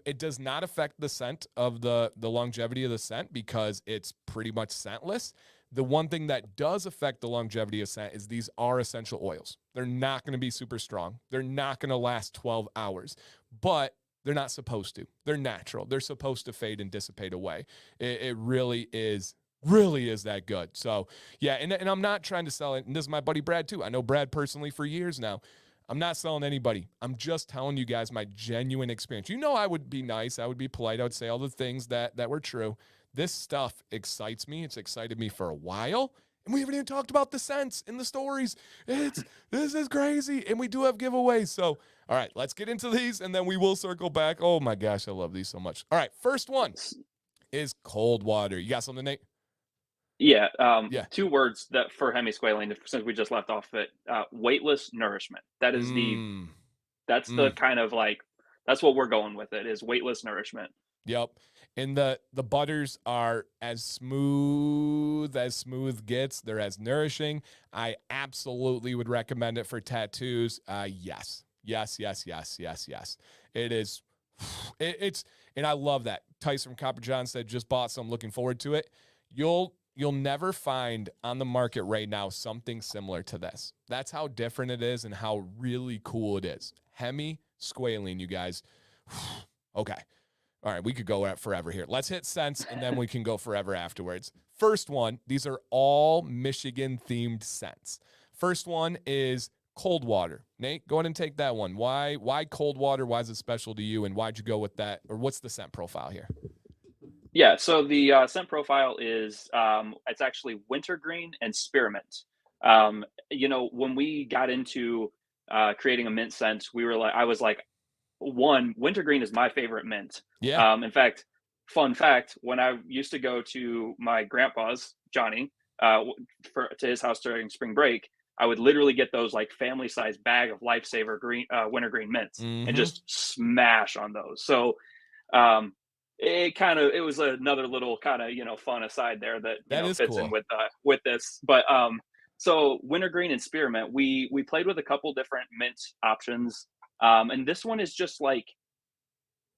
It does not affect the scent of the longevity of the scent because it's pretty much scentless. The one thing that does affect the longevity of scent is these are essential oils. They're not going to be super strong. They're not going to last 12 hours, but they're not supposed to. They're natural. They're supposed to fade and dissipate away. It really is that good. So yeah, and I'm not trying to sell it. And this is my buddy Brad too. I know Brad personally for years now. I'm not selling anybody. I'm just telling you guys my genuine experience. You know, I would be nice. I would be polite. I would say all the things that were true. This stuff excites me. It's excited me for a while. And we haven't even talked about the scents in the stories. This is crazy. And we do have giveaways. So, all right, let's get into these and then we will circle back. Oh my gosh, I love these so much. All right, first one is cold water. You got something, Nate? Yeah, Yeah. 2 words that for hemi-squalane, since we just left off it, weightless nourishment. That is Mm. that's the Mm. kind of like that's what we're going with it, is weightless nourishment. Yep. And the butters are as smooth gets. They're as nourishing. I absolutely would recommend it for tattoos. Yes. Yes, yes, yes, yes, yes. It is it's and I love that. Tyson from Copper John said just bought some, looking forward to it. You'll never find on the market right now something similar to this. That's how different it is and how really cool it is. Hemi-squalane, you guys. Okay. All right, we could go at forever here. Let's hit scents, and then we can go forever afterwards. First one, these are all Michigan-themed scents. First one is cold water. Nate, go ahead and take that one. Why cold water? Why is it special to you, and why'd you go with that? Or what's the scent profile here? Yeah, so the, scent profile is, it's actually wintergreen and spearmint. When we got into, creating a mint scent, I was like, 1, wintergreen is my favorite mint. Yeah, In fact, fun fact, when I used to go to my grandpa's, Johnny, to his house during spring break, I would literally get those like family size bag of Lifesaver wintergreen mints and mm-hmm. just smash on those. So um, it was another little kind of fun aside there that That is fits in cool. with this. But so wintergreen and spearmint, we played with a couple different mint options, and this one is just like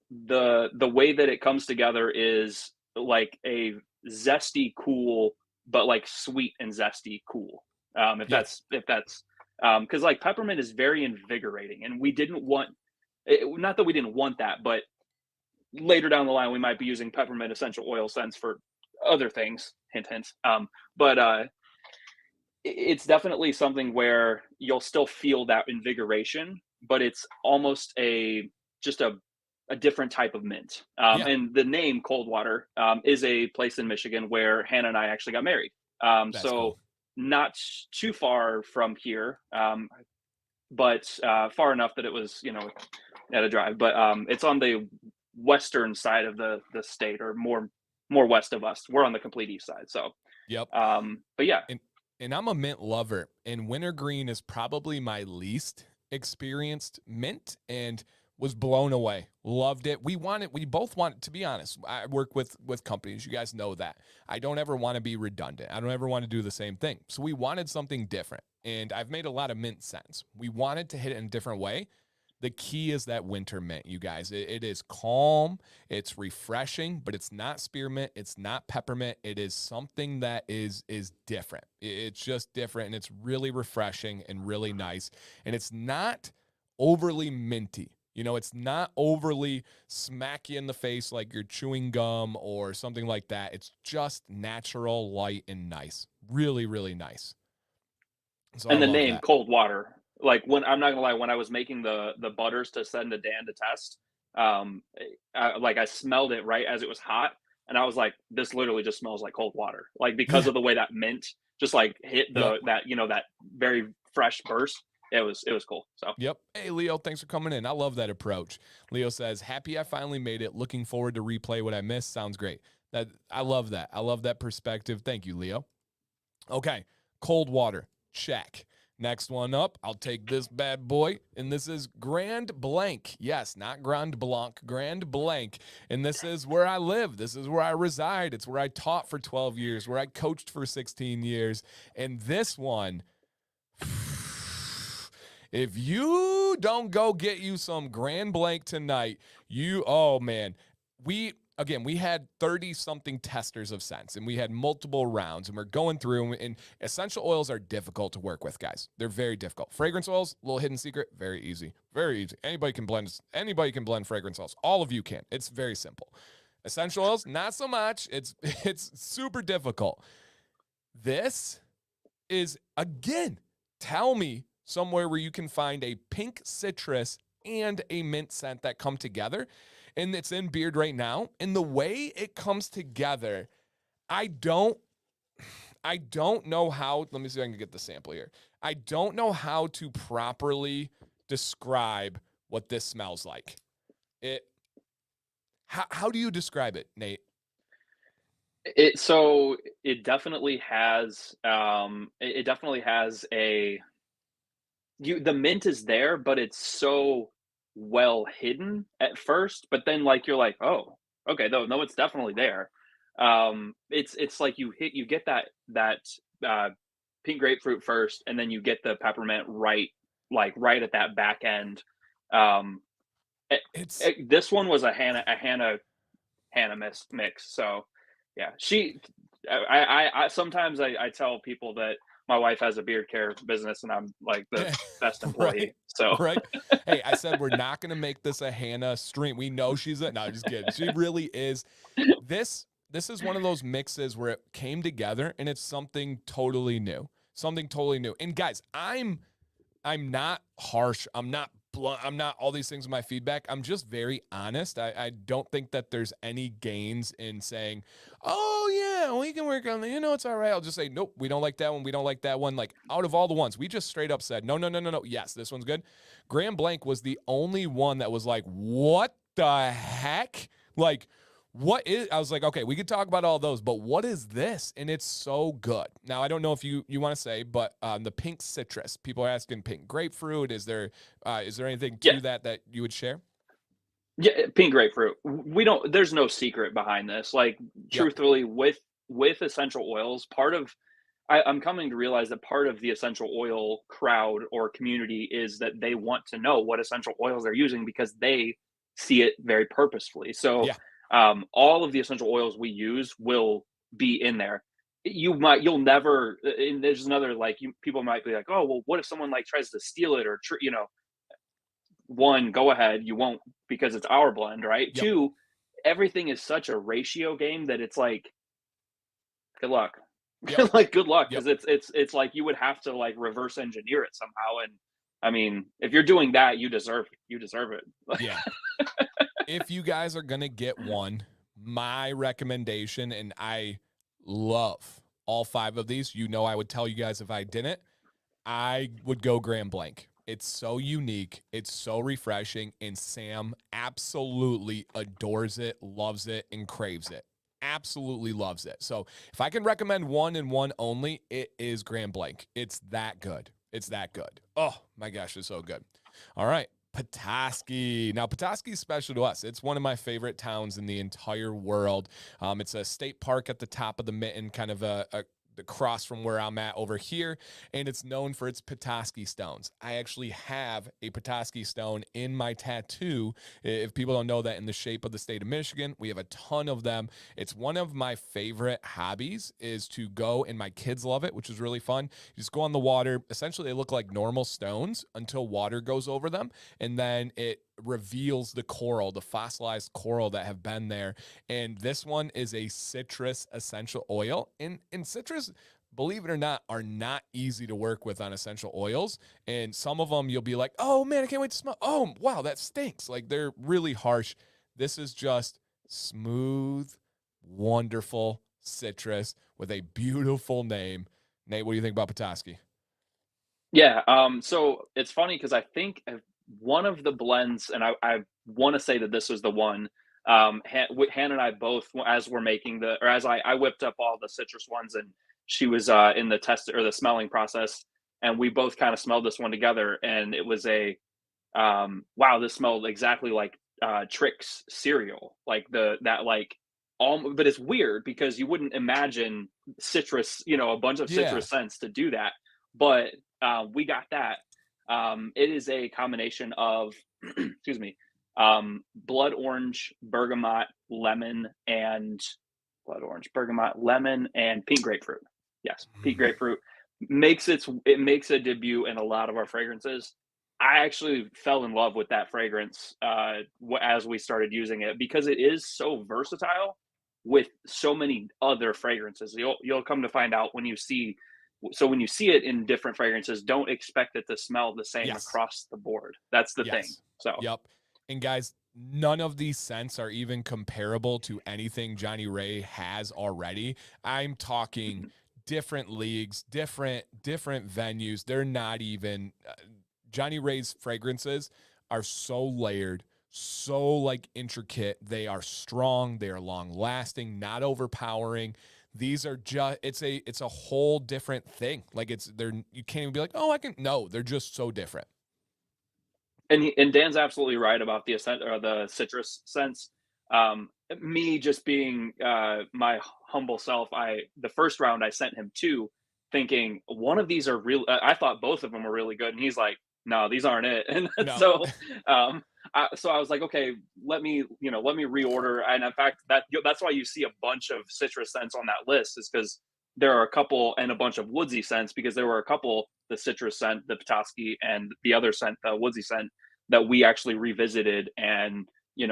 the way that it comes together is like a zesty cool, but like sweet and zesty cool. Yeah, If that's because like peppermint is very invigorating, and we didn't want not that we didn't want that, but later down the line we might be using peppermint essential oil scents for other things. Hint, hint. But it's definitely something where you'll still feel that invigoration, but it's almost just a different type of mint. yeah, And the name Coldwater is a place in Michigan where Hannah and I actually got married. that's So cool. not too far from here, but far enough that it was at a drive. But it's on the western side of the state, or more west of us. We're on the complete east side. So, Yep. but yeah, And and I'm a mint lover, and wintergreen is probably my least experienced mint, and was blown away. Loved it. We both want, to be honest. I work with companies. You guys know that. I don't ever want to be redundant. I don't ever want to do the same thing. So we wanted something different. And I've made a lot of mint scents. We wanted to hit it in a different way. The key is that winter mint, you guys. It is calm, it's refreshing, but it's not spearmint, it's not peppermint. It is something that is different. It's just different, and it's really refreshing and really nice. And it's not overly minty. It's not overly smack you in the face like you're chewing gum or something like that. It's just natural, light, and nice. Really, really nice. So I and the love name that. Cold Water. Like, when I'm not gonna lie, when I was making the butters to send to Dan to test, I smelled it right as it was hot, and I was like, "This literally just smells like cold water." Like, because Yeah. of the way that mint just like hit Yep. that very fresh burst. It was cool. So Yep. Hey, Leo, thanks for coming in. I love that approach. Leo says, happy I finally made it. Looking forward to replay what I missed. Sounds great. I love that. I love that perspective. Thank you, Leo. Okay. Cold water. Check. Next one up. I'll take this bad boy. And this is Grand Blanc. Yes, not Grand Blanc, Grand Blanc. And this is where I live. This is where I reside. It's where I taught for 12 years, where I coached for 16 years. And this one, if you don't go get you some Grand Blanc tonight, oh man, we had 30 something testers of scents, and we had multiple rounds, and we're going through, and essential oils are difficult to work with, guys. They're very difficult. Fragrance oils, little hidden secret, very easy. Very easy. Anybody can blend fragrance oils. All of you can. It's very simple. Essential oils, not so much. It's super difficult. This is, again, tell me somewhere where you can find a pink citrus and a mint scent that come together. And it's in Beard right now. And the way it comes together, I don't know how. Let me see if I can get the sample here. I don't know how to properly describe what this smells like. How do you describe it, Nate? It definitely has, it definitely has a the mint is there, but it's so well hidden at first, but then, like, you're like, "Oh, okay, no, it's definitely there." It's like you get that, uh, pink grapefruit first, and then you get the peppermint right at that back end. Um, eh It's this one was a Hannah mix, so, yeah, I sometimes I tell people that my wife has a beard care business, and I'm, like, the best right, employee, so right. Hey, I said we're not gonna make this a Hannah stream. We know she's a no, just kidding. She really is. This is one of those mixes where it came together and it's something totally new. Something totally new. And guys, I'm not harsh. I'm not blunt. I'm not all these things in my feedback. I'm just very honest. I don't think that there's any gains in saying, oh, yeah, we can work on that. It's all right. I'll just say, nope, we don't like that one. We don't like that one. Like, out of all the ones, we just straight up said, no, no, no, no, no. Yes, this one's good. Graham Blank was the only one that was like, what the heck? Like, what is I was like, okay, we could talk about all those, but what is this? And it's so good. Now, I don't know if you want to say, but the pink citrus, people are asking pink grapefruit. Is there anything yeah. to that you would share? Yeah, pink grapefruit. We don't there's no secret behind this. Like, Yep. truthfully, with essential oils, I'm coming to realize that part of the essential oil crowd or community is that they want to know what essential oils they're using because they see it very purposefully. So, Yeah. all of the essential oils we use will be in there. You'll never, and there's another, like, people might be like, oh, well, what if someone, like, tries to steal it or, one, go ahead, you won't because it's our blend, right? Yep. Two, everything is such a ratio game that it's like, good luck. Yep. Like, good luck, Yep. because it's like you would have to, like, reverse engineer it somehow. And I mean, if you're doing that, you deserve it. Yeah. If you guys are gonna get one, my recommendation, and I love all five of these. I would tell you guys if I didn't. I would go Grand Blank. It's so unique. It's so refreshing. And Sam absolutely adores it, loves it, and craves it. Absolutely loves it. So if I can recommend one and one only, it is Grand Blank. It's that good. It's that good. Oh my gosh, it's so good. All right. Petoskey. Now, Petoskey is special to us. It's one of my favorite towns in the entire world. It's a state park at the top of the mitten, kind of across from where I'm at over here, and it's known for its Petoskey stones. I actually have a Petoskey stone in my tattoo. If people don't know that, in the shape of the state of Michigan, we have a ton of them. It's one of my favorite hobbies is to go, and my kids love it, which is really fun. You just go on the water. Essentially, they look like normal stones until water goes over them, and then it reveals the coral, the fossilized coral that have been there. And this one is a citrus essential oil. And citrus, believe it or not, are not easy to work with on essential oils. And some of them you'll be like, oh man, I can't wait to smell. Oh, wow, that stinks. Like, they're really harsh. This is just smooth, wonderful citrus with a beautiful name. Nate, what do you think about Petoskey? Yeah, so it's funny because I think one of the blends, and I want to say that this was the one. Hannah and I both, as we're making or as I whipped up all the citrus ones, and she was in the test or the smelling process, and we both kind of smelled this one together, and it was wow, this smelled exactly like Trix cereal, like that like all, but it's weird because you wouldn't imagine citrus, a bunch of Yeah. citrus scents to do that, but we got that. It is a combination of, excuse me, blood orange, bergamot, lemon, and pink grapefruit. Yes, pink Mm. grapefruit it makes a debut in a lot of our fragrances. I actually fell in love with that fragrance as we started using it because it is so versatile with so many other fragrances. You'll come to find out when you see it in different fragrances, don't expect it to smell the same Yes. across the board. That's the thing. Yes. So, Yep. And guys, none of these scents are even comparable to anything Johnnie Ray has already. I'm talking mhm. different leagues, different venues. They're not even Johnnie Ray's fragrances are so layered, so like intricate. They are strong, they are long lasting, not overpowering. These are just it's a whole different thing. Like they're you can't even be like, "Oh, I can." No, they're just so different. And Dan's absolutely right about the ascent or the citrus sense. Me just being my humble self, the first round I sent him two, thinking one of these are real. I thought both of them were really good, and he's like, "No, these aren't it." And No. so, so I was like, "Okay, let me reorder." And in fact, that's why you see a bunch of citrus scents on that list, is because there are a couple and a bunch of woodsy scents, because there were a couple, the citrus scent, the Petoskey, and the other scent, the woodsy scent, that we actually revisited and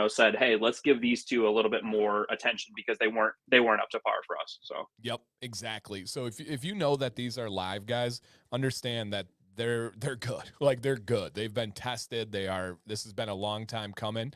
said, hey, let's give these two a little bit more attention, because they weren't up to par for us. So Yep, exactly. So if you know that these are live guys, understand that they're good. Like they're good. They've been tested. This has been a long time coming.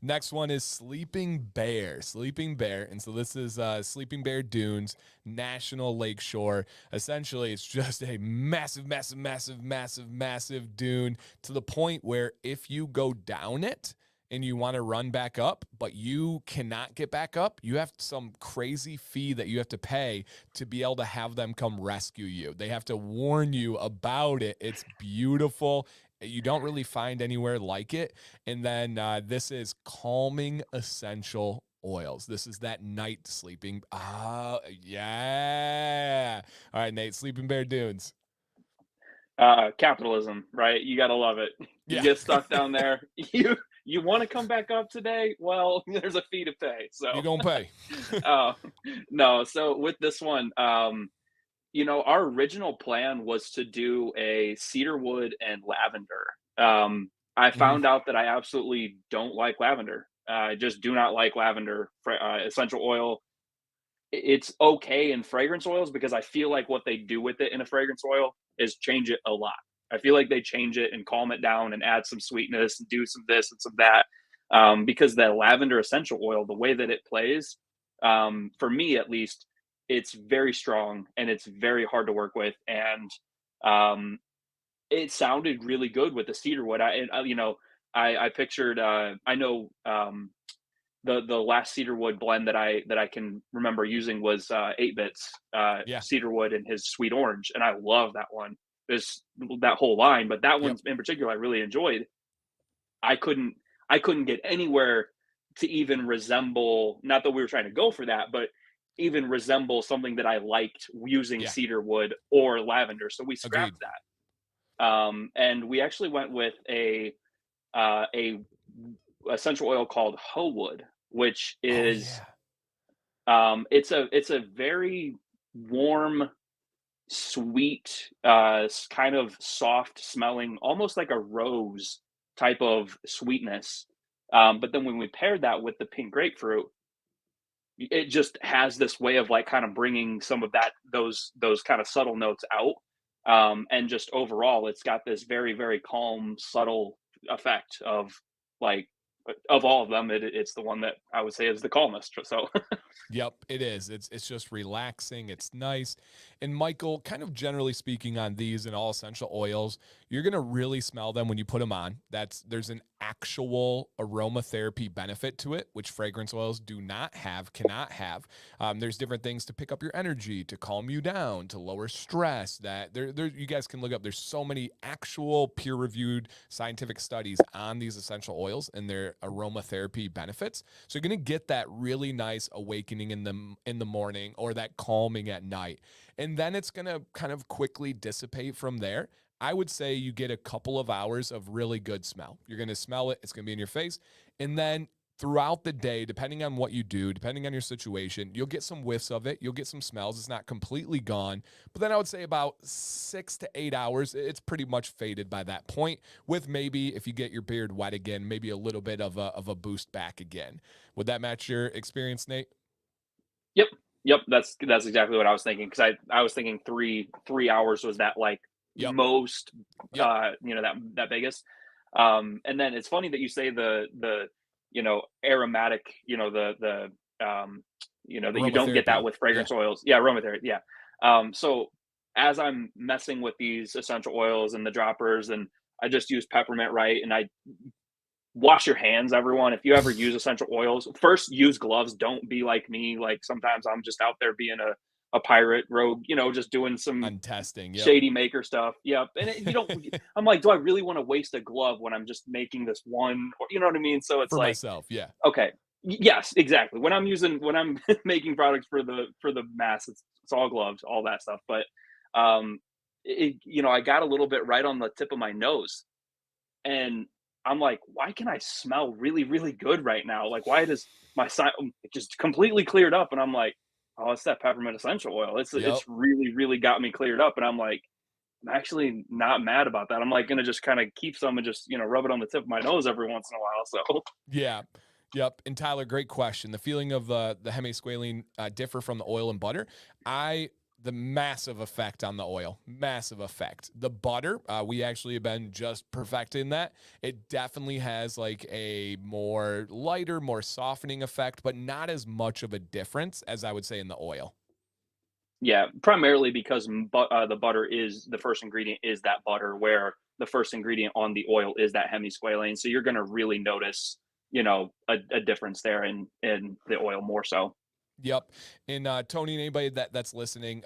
Next one is Sleeping Bear. Sleeping Bear. And so this is Sleeping Bear Dunes, National Lakeshore. Essentially, it's just a massive, massive, massive, massive, massive dune, to the point where if you go down it and you want to run back up, but you cannot get back up, you have some crazy fee that you have to pay to be able to have them come rescue you. They have to warn you about it. It's beautiful. You don't really find anywhere like it. And then this is Calming Essential Oils. This is that night sleeping. Yeah. All right, Nate, Sleeping Bear Dunes. capitalism, right? You got to love it. You Yeah. get stuck down there. You want to come back up today? Well, there's a fee to pay. So You're going to pay. uh, no. So with this one, our original plan was to do a cedarwood and lavender. I Mhm. found out that I absolutely don't like lavender. I just do not like lavender essential oil. It's okay in fragrance oils, because I feel like what they do with it in a fragrance oil is change it a lot. I feel like they change it and calm it down and add some sweetness and do some this and some that. Because the lavender essential oil, the way that it plays, for me at least, it's very strong and it's very hard to work with. And it sounded really good with the cedarwood. I pictured. I know the last cedarwood blend that I can remember using was 8 bits Yeah. cedarwood and his sweet orange, and I love that one. There's that whole line, but that one Yep. in particular I really enjoyed. I couldn't I couldn't get anywhere to even resemble, not that we were trying to go for that, but even resemble something that I liked using Yeah. cedarwood or lavender. So we Agreed. scrapped that. And we actually went with a essential oil called Howood, which Oh, is yeah. it's a very warm, sweet, kind of soft smelling, almost like a rose type of sweetness. But then when we paired that with the pink grapefruit, it just has this way of like kind of bringing some of those kind of subtle notes out. And just overall, it's got this very, very calm, subtle effect of like of all of them, it's the one that I would say is the calmest. So Yep, it is. It's just relaxing. It's nice. And Michael, kind of generally speaking on these and all essential oils, you're gonna really smell them when you put them on. There's an actual aromatherapy benefit to it, which fragrance oils do not have, cannot have. There's different things to pick up your energy, to calm you down, to lower stress. That there you guys can look up. There's so many actual peer-reviewed scientific studies on these essential oils and their aromatherapy benefits. So you're gonna get that really nice awakening in the morning, or that calming at night. And then it's going to kind of quickly dissipate from there. I would say you get a couple of hours of really good smell. You're going to smell it, it's going to be in your face. And then throughout the day, depending on what you do, depending on your situation, you'll get some whiffs of it. You'll get some smells. It's not completely gone. But then I would say about 6 to 8 hours, it's pretty much faded by that point, with maybe, if you get your beard wet again, maybe a little bit of a boost back again. Would that match your experience, Nate? yep, yep, that's exactly what I was thinking, because I was thinking three hours was that like Yep. most Yep. that biggest. And then it's funny that you say the aromatic, that you don't get that Aromatherapy. with Yeah. fragrance oils. Yeah, aromatherapy. Yeah. So as I'm messing with these essential oils and the droppers, and I just use peppermint, right? And I wash your hands, everyone. If you ever use essential oils, first use gloves. Don't be like me. Like sometimes I'm just out there being a pirate rogue, just doing some On testing. Yep. shady maker stuff. Yep. And you don't, I'm like, do I really want to waste a glove when I'm just making this one, or, you know what I mean? So it's For like, myself. Yeah. okay, yes, exactly. When I'm making products for the mass, it's all gloves, all that stuff. But, I got a little bit right on the tip of my nose, and I'm like, why can I smell really, really good right now? Like, why does my side it just completely cleared up? And I'm like, oh, it's that peppermint essential oil. Yep. It's really, really got me cleared up. And I'm like, I'm actually not mad about that. I'm like gonna just kind of keep some and just rub it on the tip of my nose every once in a while. So Yeah. Yep. And Tyler, great question. The feeling of the hemi-squalane differ from the oil and butter. The massive effect on the oil, massive effect. The butter, we actually have been just perfecting that. It definitely has like a more lighter, more softening effect, but not as much of a difference as I would say in the oil. yeah, primarily because the butter is the first ingredient is that butter, where the first ingredient on the oil is that hemi-squalane. So you're gonna really notice, a difference there in the oil more so. Yep. And Tony, and anybody that's listening,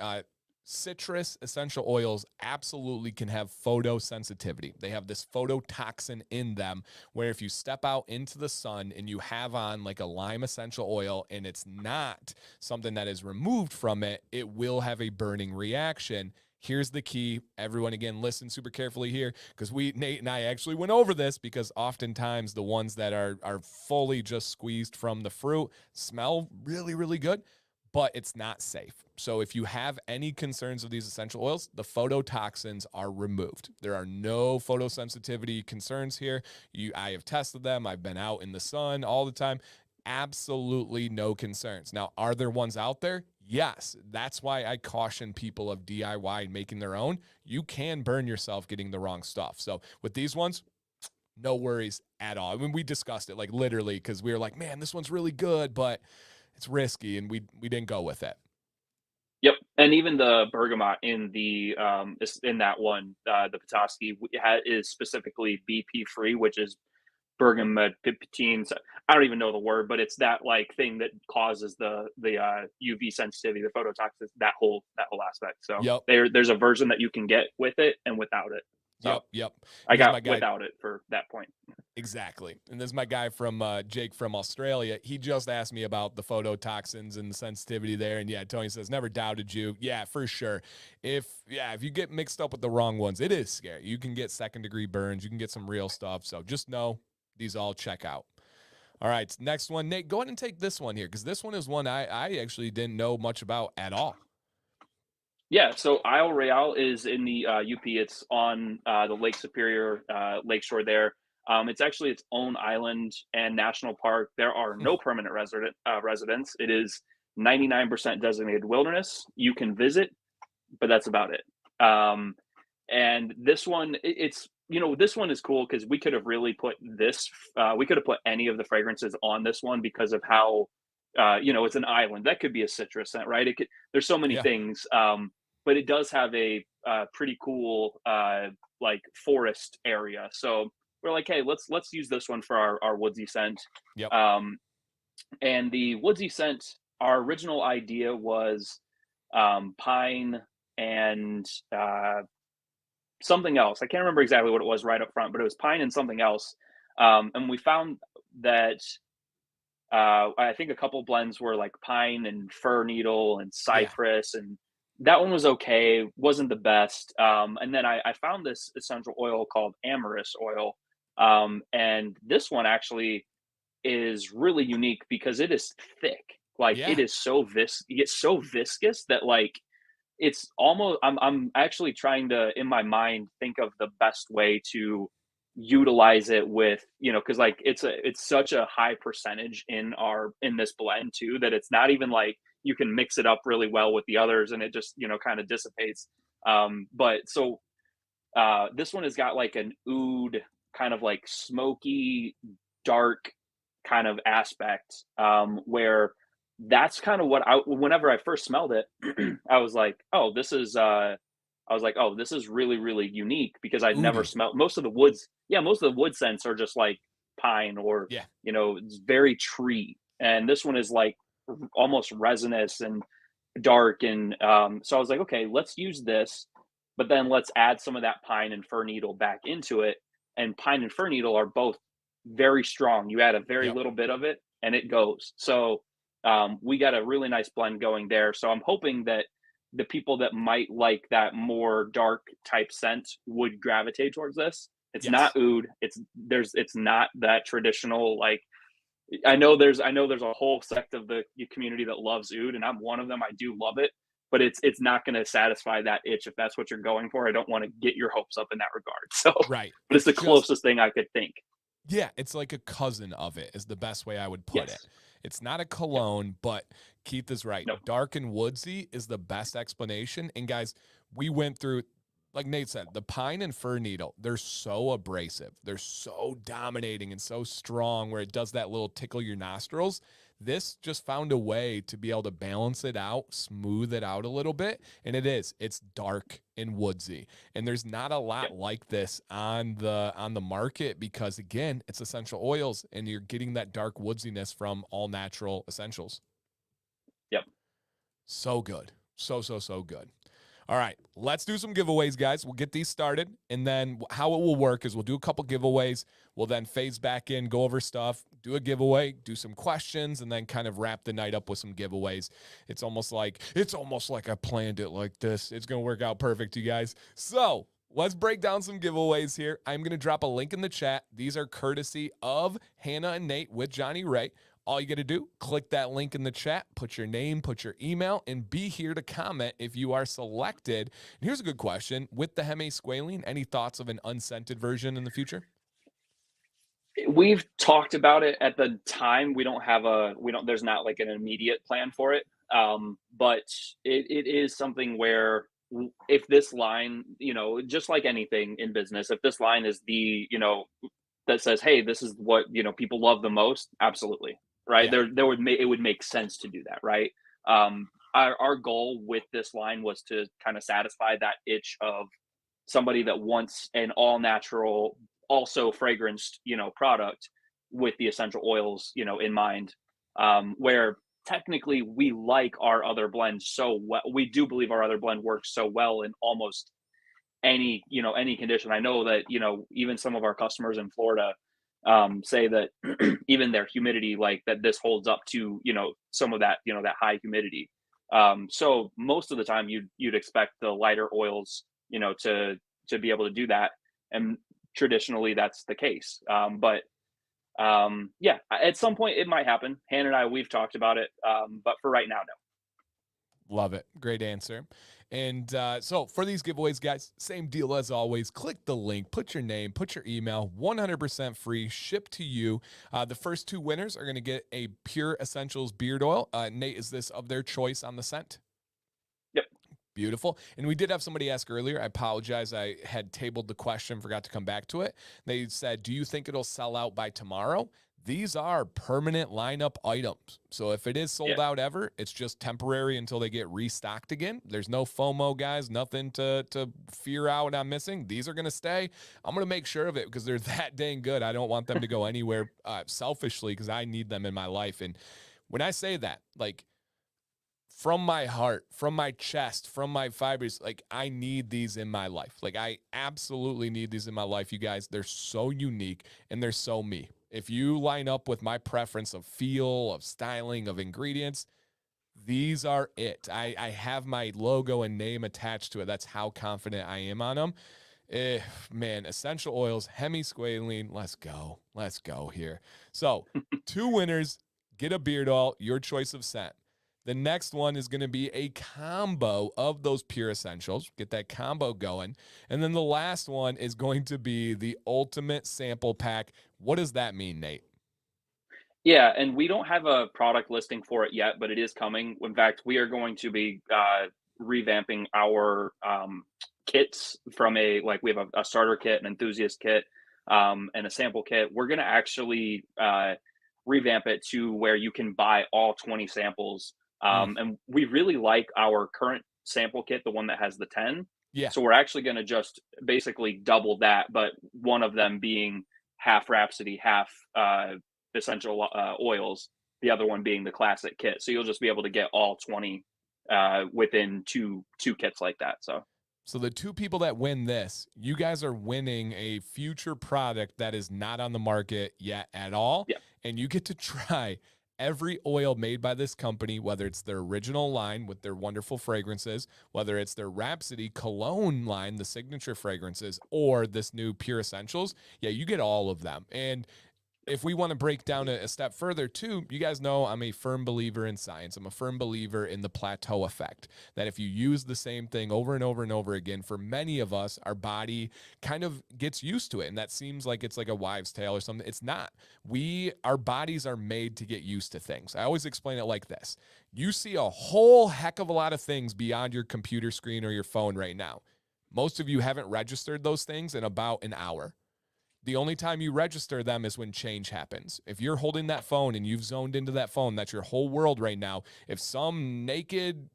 citrus essential oils absolutely can have photosensitivity. They have this phototoxin in them where if you step out into the sun and you have on like a lime essential oil and it's not something that is removed from it, it will have a burning reaction. Here's the key. Everyone, again, listen super carefully here because Nate and I actually went over this because oftentimes the ones that are fully just squeezed from the fruit smell really, really good, but it's not safe. So if you have any concerns of these essential oils, the phototoxins are removed. There are no photosensitivity concerns here. I have tested them. I've been out in the sun all the time. Absolutely no concerns. Now, are there ones out there? Yes. That's why I caution people of DIY and making their own. You can burn yourself getting the wrong stuff. So with these ones, no worries at all. I mean, we discussed it like literally because we were like, man, this one's really good, but it's risky, and we didn't go with it. Yep, and even the bergamot in that one, the Petoskey is specifically BP free, which is bergamot pipitine. I don't even know the word, but it's that like thing that causes the UV sensitivity, the phototoxicity, that whole aspect. So Yep. there's a version that you can get with it and without it. So Yep. I And this is my got guy. without it for that point. Exactly. And this is my guy from Jake from Australia. He just asked me about the phototoxins and the sensitivity there. And yeah, Tony says, never doubted you. Yeah, for sure. If you get mixed up with the wrong ones, it is scary. You can get second-degree burns. You can get some real stuff. So just know these all check out. All right, next one. Nate, go ahead and take this one here because this one is one I actually didn't know much about at all. Yeah, so Isle Royale is in the UP. It's on the Lake Superior lakeshore there. It's actually its own island and national park. There are no permanent residents. It is 99% designated wilderness. You can visit, but that's about it. And this one, this one is cool because we could have really put we could have put any of the fragrances on this one because of how, it's an island. That could be a citrus scent, right? There's so many Yeah. things. But it does have a pretty cool like forest area. So we're like, hey, let's use this one for our woodsy scent. Yep. And the woodsy scent, our original idea was pine and something else. I can't remember exactly what it was right up front, but it was pine and something else. And we found that I think a couple blends were like pine and fir needle and cypress, and that one was okay, wasn't the best. And then I found this essential oil called amorous oil, and this one actually is really unique because it is thick. Like Yeah. it is it's so viscous that like it's almost I'm actually trying to in my mind think of the best way to utilize it with, because like it's such a high percentage in this blend too, that it's not even like you can mix it up really well with the others and it just kind of dissipates. But so this one has got like an oud kind of like smoky dark kind of aspect, where that's kind of what whenever I first smelled it, I was like, oh, this is really, really unique because I'd never Oody. smelled most of the woods. Yeah, most of the wood scents are just like pine or, Yeah. it's very tree. And this one is like almost resinous and dark. And so I was like, okay, let's use this, but then let's add some of that pine and fir needle back into it. And pine and fir needle are both very strong. You add a very Yep. little bit of it and it goes. So we got a really nice blend going there. So I'm hoping that the people that might like that more dark type scent would gravitate towards this. It's not Yes. oud. It's not that traditional, like, I know there's a whole sect of the community that loves oud, and I'm one of them. I do love it, but it's not going to satisfy that itch if that's what you're going for. I don't want to get your hopes up in that regard. So, Right. but it's the Just, closest thing I could think. yeah, it's like a cousin of it is the best way I would put it. Yes. It's not a Yep. cologne, but Keith is right. No. Dark and woodsy is the best explanation. And guys, we went through, like Nate said, the pine and fir needle, they're so abrasive. They're so dominating and so strong where it does that little tickle your nostrils. This just found a way to be able to balance it out, smooth it out a little bit. And it's dark and woodsy. And there's not a lot Yep. like this on the market because again, it's essential oils and you're getting that dark woodsiness from all natural essentials. Yep. So good. So good. All right, let's do some giveaways, guys. We'll get these started, and then how it will work is we'll do a couple giveaways. We'll then phase back in, go over stuff, do a giveaway, do some questions, and then kind of wrap the night up with some giveaways. It's almost like I planned it like this. It's going to work out perfect, you guys. So let's break down some giveaways here. I'm going to drop a link in the chat. These are courtesy of Hannah and Nate with Johnnie Ray. All you got to do, click that link in the chat, put your name, put your email, and be here to comment if you are selected. And here's a good question. With the hemi-squalane, any thoughts of an unscented version in the future? We've talked about it at the time. There's not like an immediate plan for it. But it is something where if this line, just like anything in business, if this line is that says, hey, this is what, people love the most, absolutely. Right. Yeah. It would make sense to do that. Right. Our goal with this line was to kind of satisfy that itch of somebody that wants an all natural, also fragranced, product with the essential oils, in mind. Where technically we like our other blend so well. We do believe our other blend works so well in almost any condition. I know that, even some of our customers in Florida say that even their humidity, like that this holds up to, some of that, that high humidity. So most of the time you'd expect the lighter oils, to be able to do that. And traditionally that's the case. But yeah, at some point it might happen. Hannah and I, we've talked about it. But for right now, no. Love it. Great answer. And so for these giveaways, guys, same deal as always. Click the link, put your name, put your email, 100% free, shipped to you. The first two winners are going to get a Pure Essentials beard oil. Nate, is this of their choice on the scent? Yep. Beautiful. And we did have somebody ask earlier. I apologize. I had tabled the question, forgot to come back to it. They said, do you think it'll sell out by tomorrow? These are permanent lineup items. So if it is sold out ever, it's just temporary until they get restocked again. There's no FOMO, guys, nothing to fear out I'm missing. These are going to stay. I'm going to make sure of it because they're that dang good. I don't want them to go anywhere selfishly because I need them in my life. And when I say that, like, from my heart, from my chest, from my fibers, like I need these in my life. Like I absolutely need these in my life, you guys. They're so unique and they're so me. If you line up with my preference of feel, of styling, of ingredients, these are it. I have my logo and name attached to it. That's how confident I am on them. Man, essential oils, hemi-squalane. Let's go. Let's go here. So 2 winners, get a beard oil, your choice of scent. The next one is going to be a combo of those Pure Essentials. Get that combo going. And then the last one is going to be the ultimate sample pack. What does that mean, Nate? Yeah, and we don't have a product listing for it yet, but it is coming. In fact, we are going to be revamping our kits from we have a starter kit, an enthusiast kit, and a sample kit. We're going to actually revamp it to where you can buy all 20 samples. And we really like our current sample kit, the one that has the 10. Yeah. So we're actually going to just basically double that, but one of them being half Rhapsody, half essential oils. The other one being the classic kit. So you'll just be able to get all 20 within two kits like that. So the two people that win this, you guys are winning a future product that is not on the market yet at all. Yeah. And you get to try every oil made by this company, whether it's their original line with their wonderful fragrances, whether it's their Rhapsody cologne line, the signature fragrances, or this new Pure Essentials. Yeah, you get all of them. And if we want to break down a step further too, you guys know I'm a firm believer in science. I'm a firm believer in the plateau effect, that if you use the same thing over and over and over again, for many of us, our body kind of gets used to it. And that seems like it's like a wives' tale or something. It's not. Our bodies are made to get used to things. I always explain it like this. You see a whole heck of a lot of things beyond your computer screen or your phone right now. Most of you haven't registered those things in about an hour. The only time you register them is when change happens. If you're holding that phone and you've zoned into that phone, that's your whole world right now. If some naked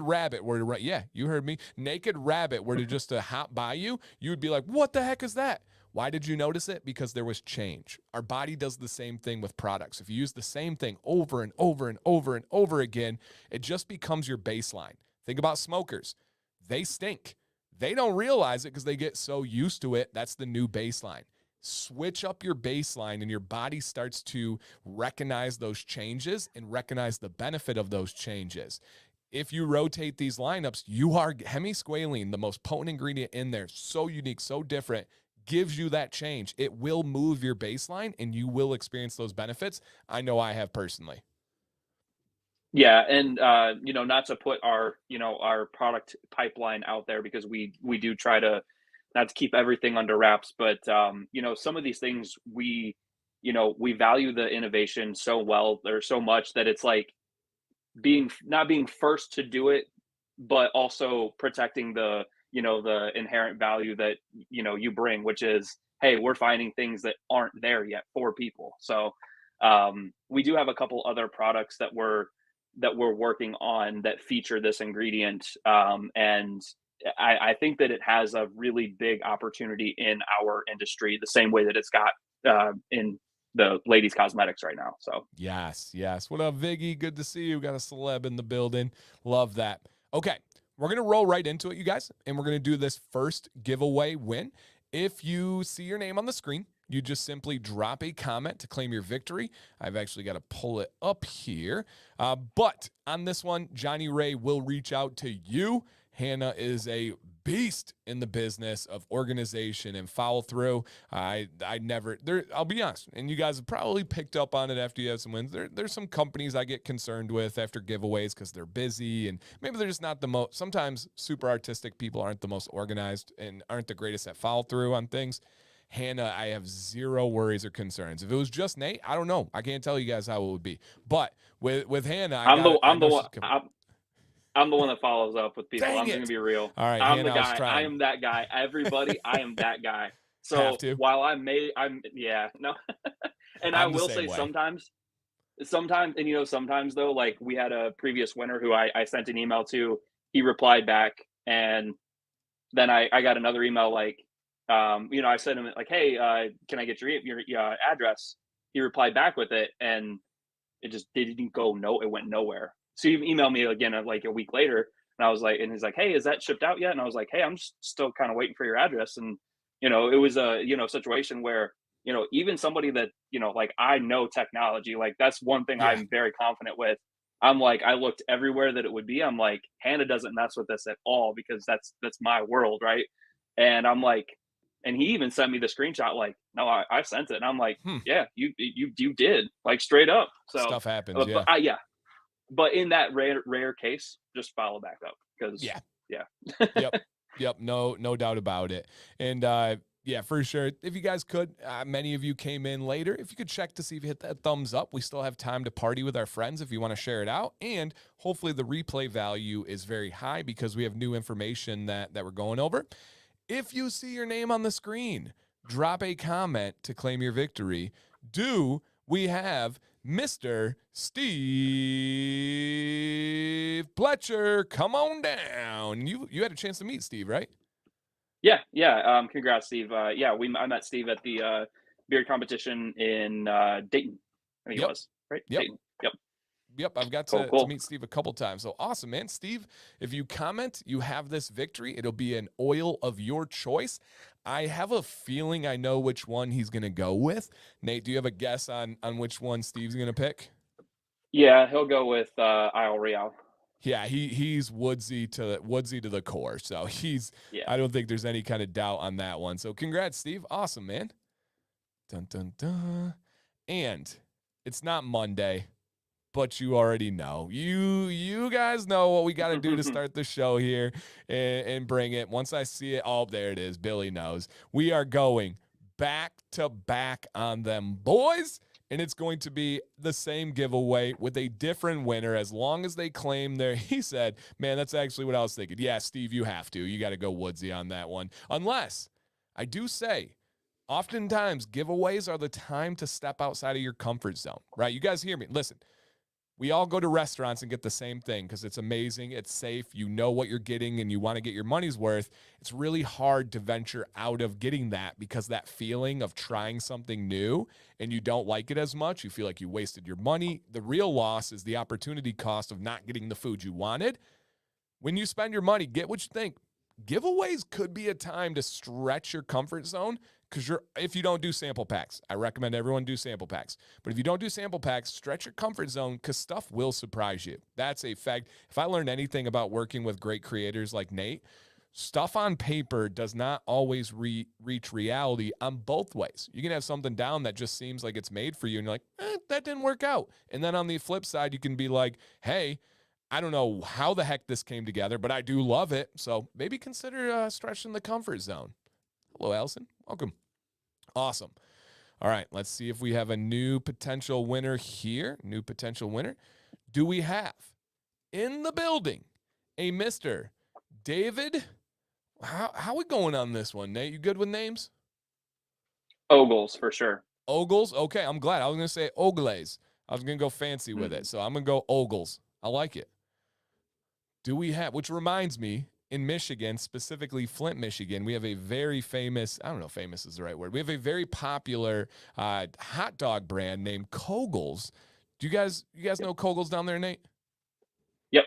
rabbit were to, yeah, you heard me, naked rabbit were to just to hop by you, you would be like, what the heck is that? Why did you notice it? Because there was change. Our body does the same thing with products. If you use the same thing over and over and over and over again, it just becomes your baseline. Think about smokers. They stink. They don't realize it because they get so used to it. That's the new baseline. Switch up your baseline and your body starts to recognize those changes and recognize the benefit of those changes. If you rotate these lineups, you are hemi-squalane, the most potent ingredient in there, so unique, so different, gives you that change. It will move your baseline and you will experience those benefits. I know I have personally. Yeah, and not to put our product pipeline out there, because we do try to not to keep everything under wraps, but some of these things we value the innovation so well, or so much, that it's like not being first to do it, but also protecting the inherent value that you bring, which is, hey, we're finding things that aren't there yet for people. So we do have a couple other products that we're working on that feature this ingredient. And I think that it has a really big opportunity in our industry, the same way that it's got in the ladies' cosmetics right now. So yes. What up, Viggy? Good to see you. Got a celeb in the building. Love that. Okay, we're going to roll right into it, you guys, and we're going to do this first giveaway win. If you see your name on the screen, you just simply drop a comment to claim your victory. I've actually got to pull it up here. But on this one, Johnnie Ray will reach out to you. Hannah is a beast in the business of organization and follow through. I'll be honest, and you guys have probably picked up on it after you have some wins. There's some companies I get concerned with after giveaways because they're busy and maybe they're just not the most, sometimes super artistic people aren't the most organized and aren't the greatest at follow through on things. Hannah, I have zero worries or concerns. If it was just Nate, I don't know. I can't tell you guys how it would be. But with Hannah, I'm the one that follows up with people. I'm going to be real. All right, I'm Hannah, the guy. I am that guy. Everybody, I am that guy. So while I'm no. And I will say sometimes, and sometimes though, like we had a previous winner who I sent an email to. He replied back, and then I got another email like, I sent him like, hey, can I get your address? He replied back with it, and it just didn't go. No, it went nowhere. So he emailed me again like a week later, and I was like, and he's like, hey, is that shipped out yet? And I was like, hey, I'm still kind of waiting for your address. And it was a situation where even somebody that like I know technology, like that's one thing I'm very confident with. I'm like, I looked everywhere that it would be. I'm like, Hannah doesn't mess with this at all because that's my world, right? And I'm like, and he even sent me the screenshot like, no, I sent it. And I'm like, yeah, you did, like straight up. So stuff happens. But in that rare case, just follow back up because Yep. No doubt about it. And for sure. If you guys could, many of you came in later. If you could check to see if you hit that thumbs up, we still have time to party with our friends if you want to share it out. And hopefully the replay value is very high because we have new information that we're going over. If you see your name on the screen, drop a comment to claim your victory. We have Mr. Steve Pletcher. Come on down. You had a chance to meet Steve, right? Yeah. Congrats, Steve. I met Steve at the beard competition in Dayton. I think it Yep. was, right? Yep. Dayton. Yep. Yep, I've got Cool, to cool. meet Steve a couple times. So awesome, man. Steve, if you comment, you have this victory. It'll be an oil of your choice. I have a feeling I know which one he's going to go with. Nate, do you have a guess on which one Steve's going to pick? Yeah, he'll go with Isle Real. Yeah, he's woodsy to the core. So Yeah. I don't think there's any kind of doubt on that one. So congrats, Steve. Awesome, man. Dun dun dun. And it's not Monday, but you already know. You guys know what we got to do to start the show here and bring it. Once I see it, oh, there it is. Billy knows. We are going back to back on them boys, and it's going to be the same giveaway with a different winner as long as they claim their, he said, man, that's actually what I was thinking. Yeah, Steve, you have to. You got to go woodsy on that one. Unless, I do say, oftentimes giveaways are the time to step outside of your comfort zone, right? You guys hear me? Listen. We all go to restaurants and get the same thing because it's amazing, it's safe, you know what you're getting, and you want to get your money's worth. It's really hard to venture out of getting that because that feeling of trying something new and you don't like it as much, you feel like you wasted your money. The real loss is the opportunity cost of not getting the food you wanted. When you spend your money, get what you think. Giveaways could be a time to stretch your comfort zone because if you don't do sample packs, I recommend everyone do sample packs. But if you don't do sample packs, stretch your comfort zone because stuff will surprise you. That's a fact. If I learned anything about working with great creators like Nate, stuff on paper does not always reach reality on both ways. You can have something down that just seems like it's made for you, and you're like, that didn't work out. And then on the flip side, you can be like, hey, I don't know how the heck this came together, but I do love it. So maybe consider stretching the comfort zone. Hello, Allison. Welcome. Awesome. All right, let's see if we have a new potential winner here. New potential winner. Do we have in the building a Mr. David? How we going on this one, Nate? You good with names? Ogles for sure. Ogles? Okay, I'm glad. I was going to say Ogles. I was going to go fancy with it. So I'm going to go Ogles. I like it. Do we have, which reminds me, in Michigan, specifically Flint, Michigan, we have a very famous, I don't know if famous is the right word. We have a very popular hot dog brand named Kogels. Do you guys know Kogels down there, Nate? Yep.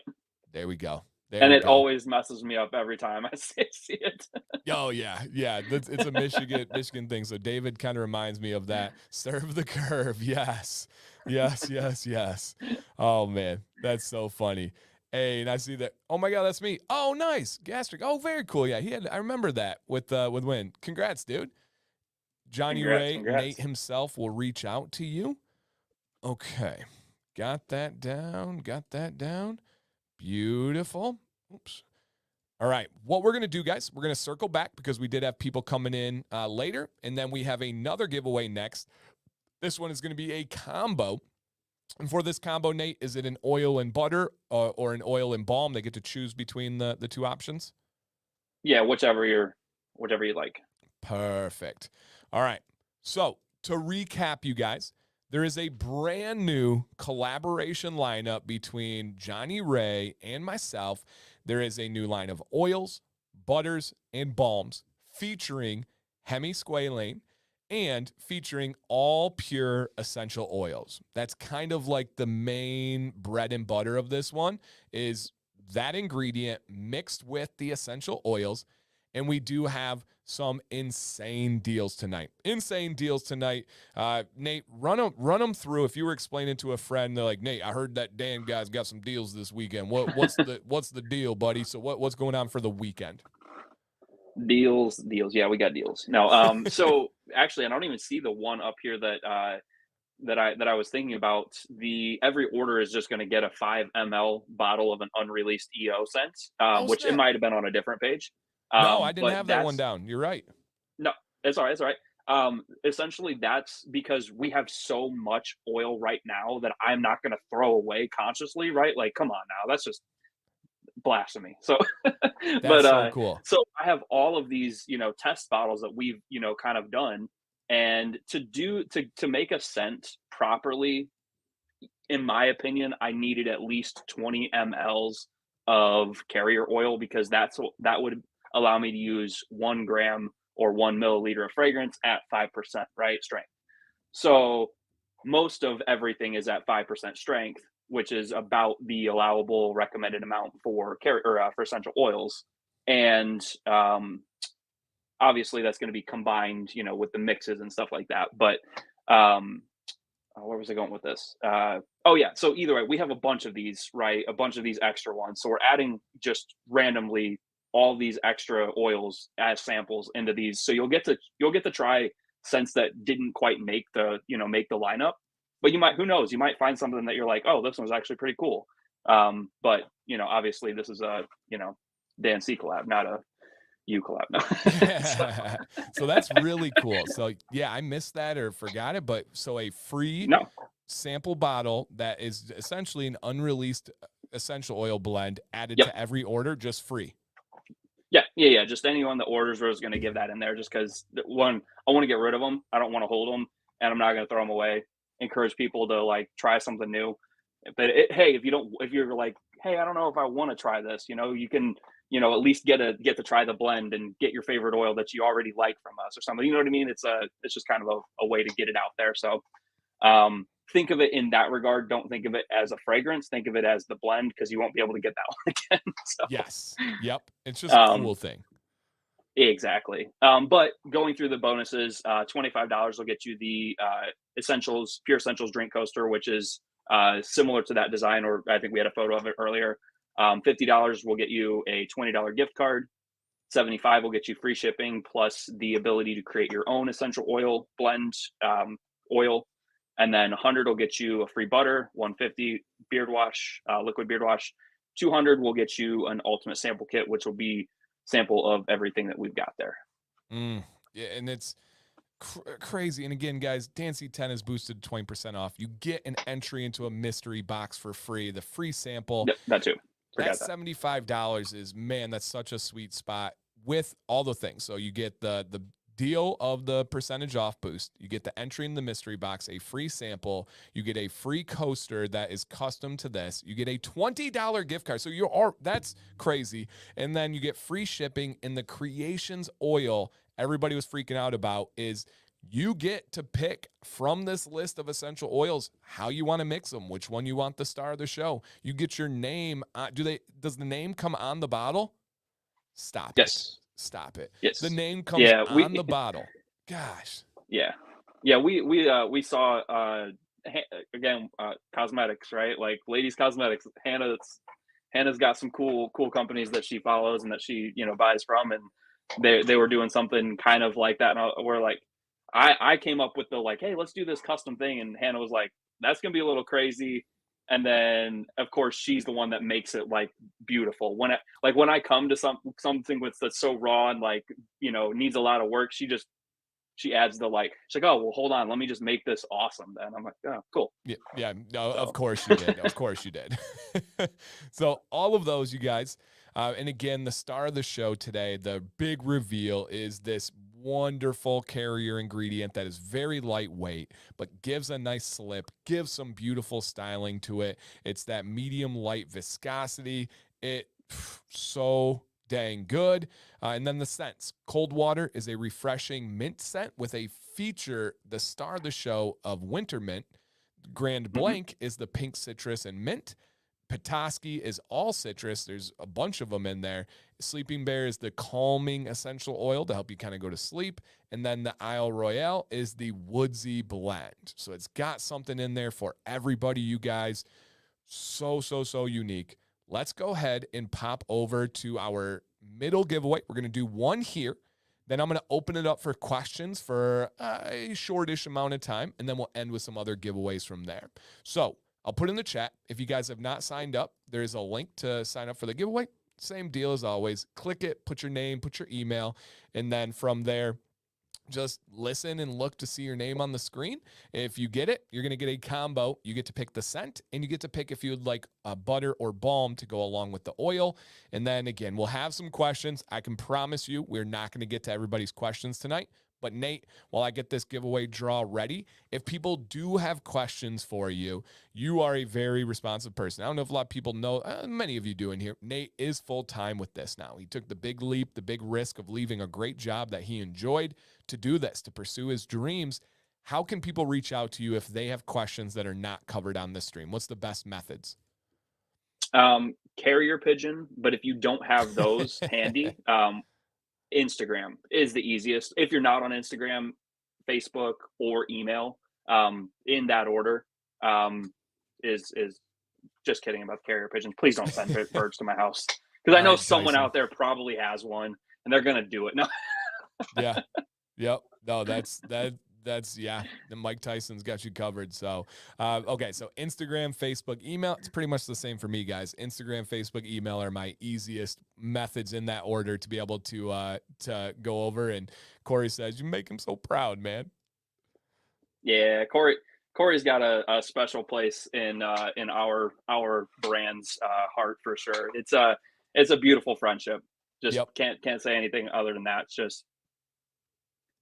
There we go. And it always messes me up every time I see it. Oh, yeah. It's a Michigan thing. So David kind of reminds me of that. Serve the curve. Yes. Oh, man. That's so funny. Hey, and I see that. Oh my God, that's me. Oh, nice. Gastric. Oh, very cool. Yeah, I remember that with Win. Congrats, dude. Johnnie Ray, congrats. Nate himself will reach out to you. Okay. Got that down. Beautiful. Oops. All right. What we're going to do, guys, we're going to circle back because we did have people coming in later, and then we have another giveaway next. This one is going to be a combo. And for this combo, Nate, is it an oil and butter or an oil and balm? They get to choose between the two options? Yeah, whichever you like. Perfect. All right. So to recap, you guys, there is a brand new collaboration lineup between Johnnie Ray and myself. There is a new line of oils, butters, and balms featuring hemi-squalane and featuring all pure essential oils. That's kind of like the main bread and butter of this one is that ingredient mixed with the essential oils. And we do have some insane deals tonight. Nate, run them through. If you were explaining to a friend, they're like, Nate, I heard that Dan guy's got some deals this weekend. What's the deal, buddy? So what's going on for the weekend? Deals. Yeah, we got deals. No, so actually I don't even see the one up here that I was thinking about. Every order is just going to get a 5 ml bottle of an unreleased EO scent, which it might have been on a different page. No, I didn't have that one down. You're right. No, it's all right. Essentially that's because we have so much oil right now that I'm not going to throw away consciously, right? Like, come on now, that's just blasphemy. So That's so cool. So I have all of these, test bottles that we've, kind of done. And to make a scent properly, in my opinion, I needed at least 20 mLs of carrier oil because that would allow me to use 1 gram or 1 milliliter of fragrance at 5%, right? Strength. So most of everything is at 5% strength, which is about the allowable recommended amount for for essential oils. And obviously that's going to be combined, with the mixes and stuff like that. But um, where was I going with this? Oh yeah. So either way, we have a bunch of these, right? A bunch of these extra ones. So we're adding just randomly all these extra oils as samples into these. So you'll get to try scents that didn't quite make the lineup. But who knows? You might find something that you're like, oh, this one's actually pretty cool. But obviously this is a Dan C collab, not a you collab. No. Yeah. So that's really cool. So yeah, I missed that or forgot it, but so a free No. sample bottle that is essentially an unreleased essential oil blend added Yep. to every order, just free. Yeah. Just anyone that orders, we're just going to give that in there, just because one, I want to get rid of them. I don't want to hold them, and I'm not going to throw them away. Encourage people to like try something new. But hey, if you're like, hey, I don't know if I want to try this, you can, at least get to try the blend and get your favorite oil that you already like from us or something. You know what I mean? It's just kind of a way to get it out there. So think of it in that regard. Don't think of it as a fragrance. Think of it as the blend, because you won't be able to get that one again. So, Yes. Yep. It's just a cool thing. exactly. But going through the bonuses, $25 will get you the Pure Essentials drink coaster, which is similar to that design, or I think we had a photo of it earlier. $50 will get you a $20 gift card. $75 will get you free shipping plus the ability to create your own essential oil blend oil. And then $100 will get you a free butter. $150 beard wash, liquid beard wash. $200 will get you an ultimate sample kit, which will be sample of everything that we've got there. Yeah, and it's crazy. And again, guys, Dan C10 is boosted 20% off. You get an entry into a mystery box for free, the free sample. Yep, that too. That $75 is, man, that's such a sweet spot with all the things. So you get the deal of the percentage off boost. You get the entry in the mystery box, a free sample. You get a free coaster that is custom to this. You get a $20 gift card. So that's crazy. And then you get free shipping. And the Creations oil everybody was freaking out about is you get to pick from this list of essential oils how you want to mix them, which one you want the star of the show. You get your name. Does the name come on the bottle? Stop yes. it. Stop it. Yes. The name comes on the bottle. Gosh. Yeah. We saw again cosmetics, right? Like ladies cosmetics. Hannah's got some cool companies that she follows and that she buys from, and they were doing something kind of like that, and we're like, I came up with the like, hey, let's do this custom thing, and Hannah was like, that's gonna be a little crazy. And then of course she's the one that makes it like beautiful. When I come to something that's so raw and like needs a lot of work, she adds the like, she's like, oh well, hold on, let me just make this awesome then. I'm like, oh cool. Yeah no, so. Of course you did. Of course you did. So all of those, you guys, and again, the star of the show today, the big reveal, is this wonderful carrier ingredient that is very lightweight, but gives a nice slip, gives some beautiful styling to it. It's that medium light viscosity. So dang good. And then the scents. Cold Water is a refreshing mint scent with a feature, the star of the show, of winter mint. Grand Blanc is the pink citrus and mint. Petoskey is all citrus. There's a bunch of them in there. Sleeping Bear is the calming essential oil to help you kind of go to sleep. And then the Isle Royale is the woodsy blend. So it's got something in there for everybody, you guys. So unique. Let's go ahead and pop over to our middle giveaway. We're going to do one here. Then I'm going to open it up for questions for a shortish amount of time. And then we'll end with some other giveaways from there. So I'll put in the chat. If you guys have not signed up, there is a link to sign up for the giveaway. Same deal as always. Click it, put your name, put your email, and then from there, just listen and look to see your name on the screen. If you get it, you're going to get a combo. You get to pick the scent, and you get to pick if you would like a butter or balm to go along with the oil. And then again, we'll have some questions. I can promise you we're not going to get to everybody's questions tonight, But Nate, while I get this giveaway draw ready, if people do have questions for you, you are a very responsive person. I don't know if a lot of people know, many of you do in here, Nate is full-time with this now. He took the big leap, the big risk of leaving a great job that he enjoyed to do this, to pursue his dreams. How can people reach out to you if they have questions that are not covered on this stream? What's the best methods? Carrier pigeon, but if you don't have those handy, Instagram is the easiest. If you're not on Instagram, Facebook or email, in that order, is just kidding about carrier pigeons. Please don't send birds to my house because I All know right, someone Tyson. out there probably has one and they're gonna do it. No, Yeah. Yep. No, that's yeah. The Mike Tyson's got you covered. So, okay. So Instagram, Facebook, email. It's pretty much the same for me, guys. Instagram, Facebook, email are my easiest methods in that order to be able to go over. And Corey says, "You make him so proud, man." yeah, Corey's got a special place in our brand's heart for sure. It's a beautiful friendship. Just Yep. can't say anything other than that. It's just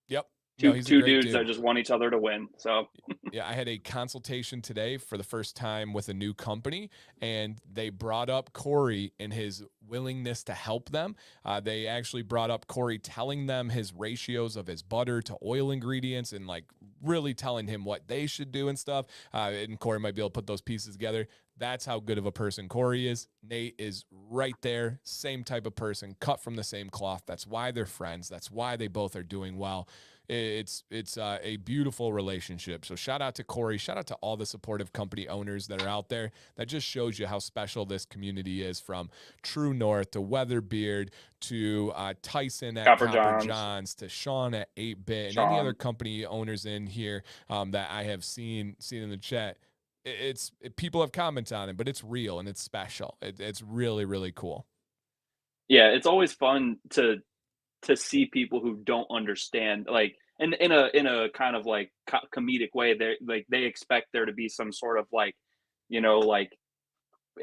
Yep. No, two he's a two great dudes dude. that just want each other to win. So Yeah, I had a consultation today for the first time with a new company, and they brought up Corey and his willingness to help them. They actually brought up Corey telling them his ratios of his butter to oil ingredients and like really telling him what they should do and stuff. And Corey might be able to put those pieces together. That's how good of a person Corey is. Nate is right there, same type of person, cut from the same cloth. That's why they're friends. That's why they both are doing well. It's a beautiful relationship. So shout out to Corey. Shout out to all the supportive company owners that are out there. That just shows you how special this community is, from True North to Weatherbeard to Tyson at Copper Copper Johns, Johns to Sean at 8-Bit and any other Sean. company owners in here that I have seen in the chat. People have commented on it, but it's real and it's special. It's really, really cool. Yeah, it's always fun to see people who don't understand, like in a kind of like comedic way. They expect there to be some sort of like, like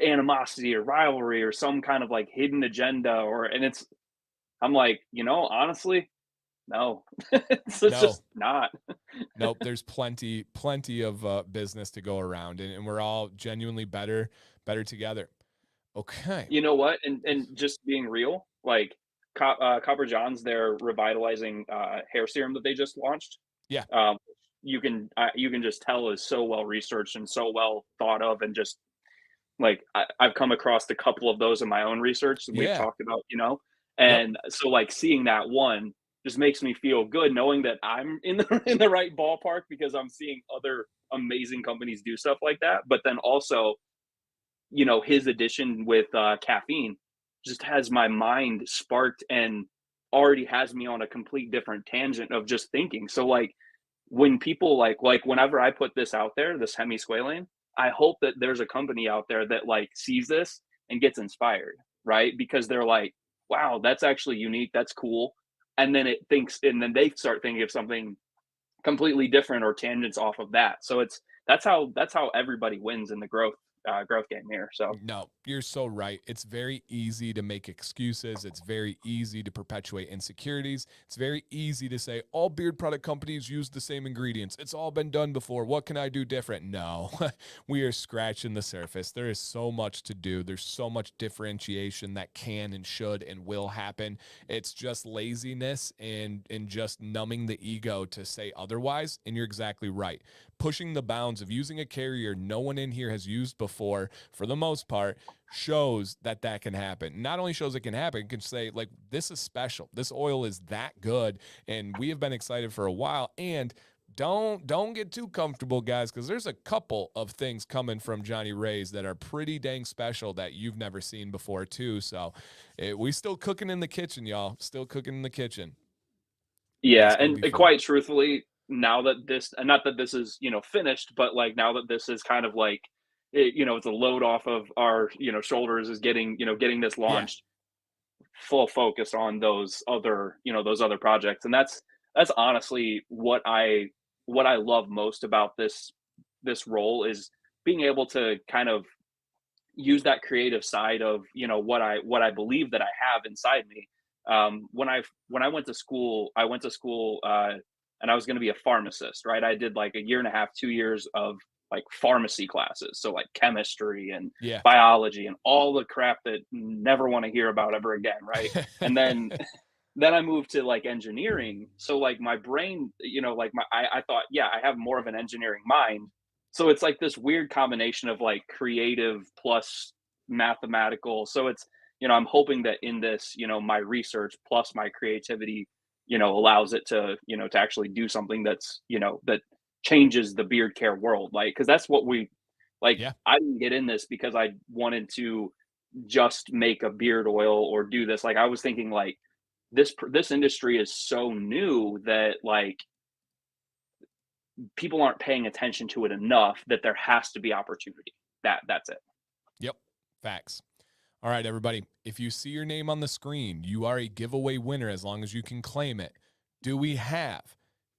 animosity or rivalry or some kind of like hidden agenda, and I'm like, honestly, no. It's No, just not. nope. There's plenty of business to go around, and we're all genuinely better together. Okay. You know what? And just being real, like Copper Johns, their revitalizing hair serum that they just launched. Yeah. Um, you can just tell is so well researched and so well thought of, and just like I've come across a couple of those in my own research that we've Yeah. talked about, Yep. and so like seeing that one just makes me feel good knowing that I'm in the in the right ballpark because I'm seeing other amazing companies do stuff like that. But then also, his addition with caffeine just has my mind sparked and already has me on a complete different tangent of just thinking. So like when people like whenever I put this out there, this hemi-squalane, I hope that there's a company out there that like sees this and gets inspired, right? Because they're like, wow, that's actually unique, that's cool. And then they start thinking of something completely different or tangents off of that. So that's how everybody wins in the growth game here. So No, you're so right. It's very easy to make excuses. It's very easy to perpetuate insecurities. It's very easy to say all beard product companies use the same ingredients. It's all been done before. What can I do different? No, we are scratching the surface. There is so much to do. There's so much differentiation that can and should and will happen. It's just laziness and just numbing the ego to say otherwise. And you're exactly right. Pushing the bounds of using a carrier no one in here has used before, for the most part, shows that can happen. Not only shows it can happen, it can say, like, this is special. This oil is that good, and we have been excited for a while. And don't get too comfortable, guys, because there's a couple of things coming from Johnnie Ray's that are pretty dang special that you've never seen before, too. So we still cooking in the kitchen, y'all. Still cooking in the kitchen. yeah, It's going to and be fun. quite truthfully, now that this, and not that this is finished, but like now that this is kind of like it's a load off of our shoulders, is getting this Yeah. launched, full focus on those other projects. And that's honestly what I love most about this role, is being able to kind of use that creative side of what I believe that I have inside me, When I went to school, and I was going to be a pharmacist, right? I did like a year and a half, 2 years of like pharmacy classes, so like chemistry and Yeah. biology and all the crap that never want to hear about ever again, right? And then then I moved to like engineering. So like my brain, like I thought, yeah, I have more of an engineering mind. So it's like this weird combination of like creative plus mathematical. So it's, I'm hoping that in this, my research plus my creativity, allows it to actually do something that's, that changes the beard care world. Like, cause that's what like, Yeah. I didn't get in this because I wanted to just make a beard oil or do this. Like I was thinking like, this industry is so new that like people aren't paying attention to it enough that there has to be opportunity. That's it. Yep. Facts. All right, everybody. If you see your name on the screen, you are a giveaway winner as long as you can claim it. Do we have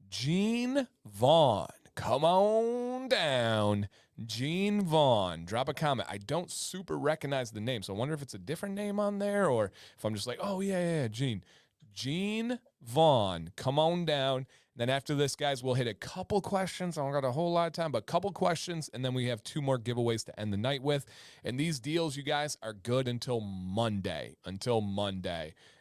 Gene Vaughn? Come on down. Gene Vaughn. Drop a comment. I don't super recognize the name, so I wonder if it's a different name on there or if I'm just like, oh, yeah, Gene. Gene Vaughn. Come on down. Then after this, guys, we'll hit a couple questions. I don't got a whole lot of time, but a couple questions, and then we have 2 more giveaways to end the night with. And these deals, you guys, are good until Monday.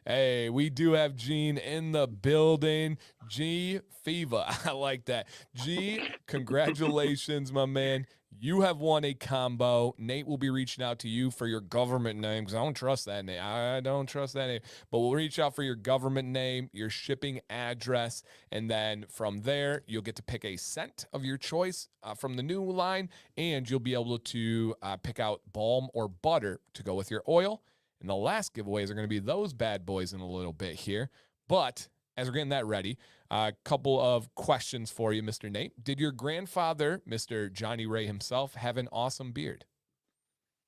Hey, we do have Gene in the building. G Fever. I like that. G, congratulations, my man. You have won a combo. Nate will be reaching out to you for your government name because I don't trust that name. I don't trust that name. But we'll reach out for your government name, your shipping address, and then from there, you'll get to pick a scent of your choice from the new line, and you'll be able to pick out balm or butter to go with your oil. And the last giveaways are going to be those bad boys in a little bit here. But as we're getting that ready, a couple of questions for you, Mr. Nate. Did your grandfather, Mr. Johnnie Ray himself, have an awesome beard?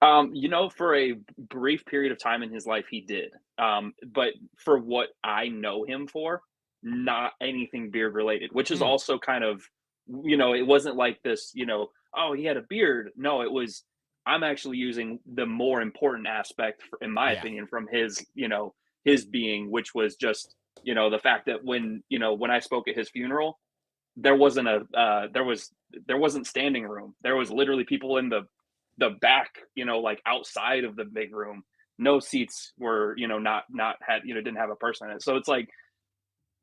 For a brief period of time in his life, he did. But for what I know him for, not anything beard related, which is also kind of, it wasn't like this, oh, he had a beard. No, it was, I'm actually using the more important aspect, in my opinion, from his, his being, which was just, the fact that when I spoke at his funeral, there wasn't there wasn't standing room. There was literally people in the back, like outside of the big room. No seats were, not had, didn't have a person in it. So it's like,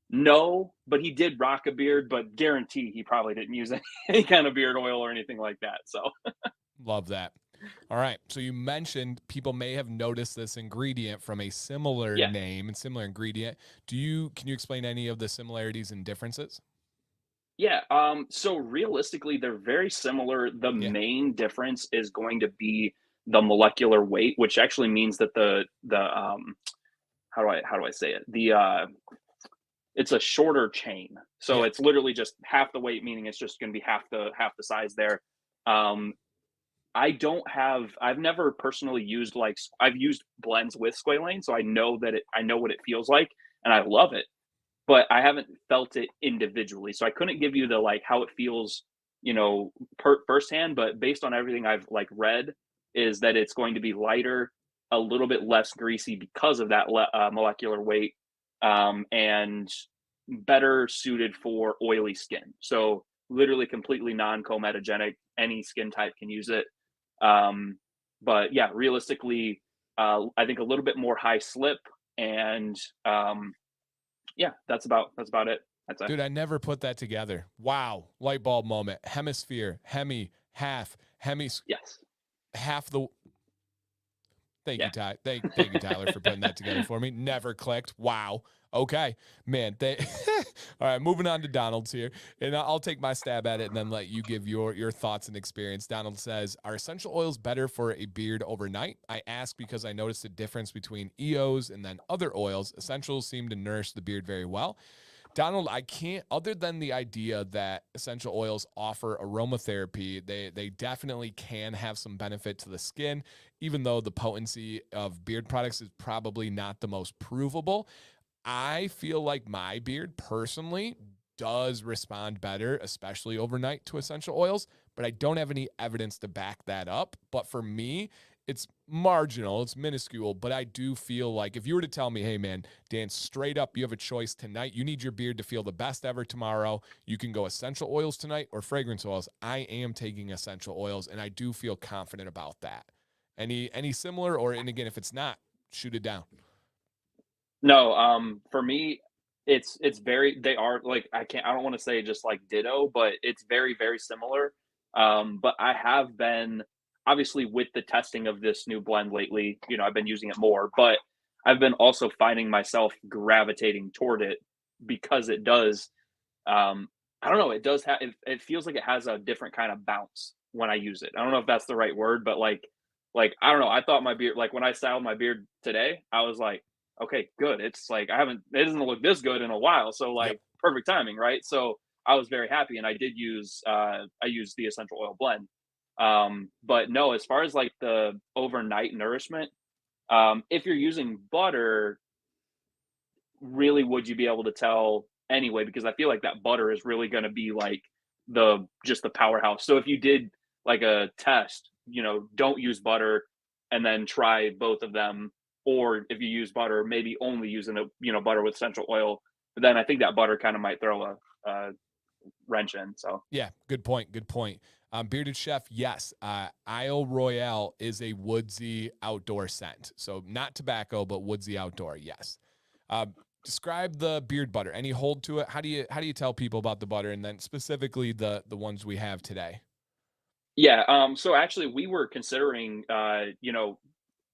no, but he did rock a beard, but guarantee he probably didn't use any kind of beard oil or anything like that. So Love that. All right. So you mentioned people may have noticed this ingredient from a similar yeah. name and similar ingredient. Can you explain any of the similarities and differences? Yeah. So realistically, they're very similar. The Yeah. main difference is going to be the molecular weight, which actually means that the how do I say it? It's a shorter chain. So Yeah. it's literally just half the weight, meaning it's just going to be half the size there. Um, I've never personally used I've used blends with squalane, so I know what it feels like and I love it, but I haven't felt it individually. So I couldn't give you the like how it feels, firsthand, but based on everything I've like read is that it's going to be lighter, a little bit less greasy because of that molecular weight, and better suited for oily skin. So literally completely non-comedogenic. Any skin type can use it. But yeah, realistically, I think a little bit more high slip, and yeah, that's about it. That's it. Dude, I never put that together. Wow. Light bulb moment. Hemisphere, Yes. half the. Thank Yeah. you, Ty. Thank you, Tyler, for putting that together for me. Never clicked. Wow. Okay, man. All right, moving on to Donald's here, and I'll take my stab at it, and then let you give your thoughts and experience. Donald says, "Are essential oils better for a beard overnight?" I ask because I noticed a difference between EOs and then other oils. Essentials seem to nourish the beard very well. Donald, I can't, other than the idea that essential oils offer aromatherapy, they definitely can have some benefit to the skin, even though the potency of beard products is probably not the most provable. I feel like my beard personally does respond better, especially overnight, to essential oils, but I don't have any evidence to back that up. But for me, it's marginal, it's minuscule, but I do feel like if you were to tell me, hey man, Dan, straight up, you have a choice tonight. You need your beard to feel the best ever tomorrow. You can go essential oils tonight or fragrance oils. I am taking essential oils, and I do feel confident about that. Any similar, or, and again, if it's not, shoot it down. No, for me, it's very they are like I don't want to say just like ditto, but it's very, very similar. But I have been obviously with the testing of this new blend lately, I've been using it more, but I've been also finding myself gravitating toward it because it does I don't know, it does have it feels like it has a different kind of bounce when I use it. I don't know if that's the right word, but like I don't know, I thought my beard like when I styled my beard today, I was like, okay, good. It's like it doesn't look this good in a while. So Yep. like perfect timing, right? So I was very happy and I did use I used the essential oil blend. But no, as far as like the overnight nourishment, if you're using butter, really would you be able to tell anyway? Because I feel like that butter is really going to be like the powerhouse. So if you did like a test, don't use butter and then try both of them, or if you use butter, maybe only using butter with essential oil. But then I think that butter kind of might throw a wrench in. So Yeah, good point. Good point. Bearded Chef, yes. Isle Royale is a woodsy outdoor scent. So not tobacco, but woodsy outdoor, yes. Describe the beard butter. Any hold to it? How do you tell people about the butter, and then specifically the ones we have today? yeah, so actually we were considering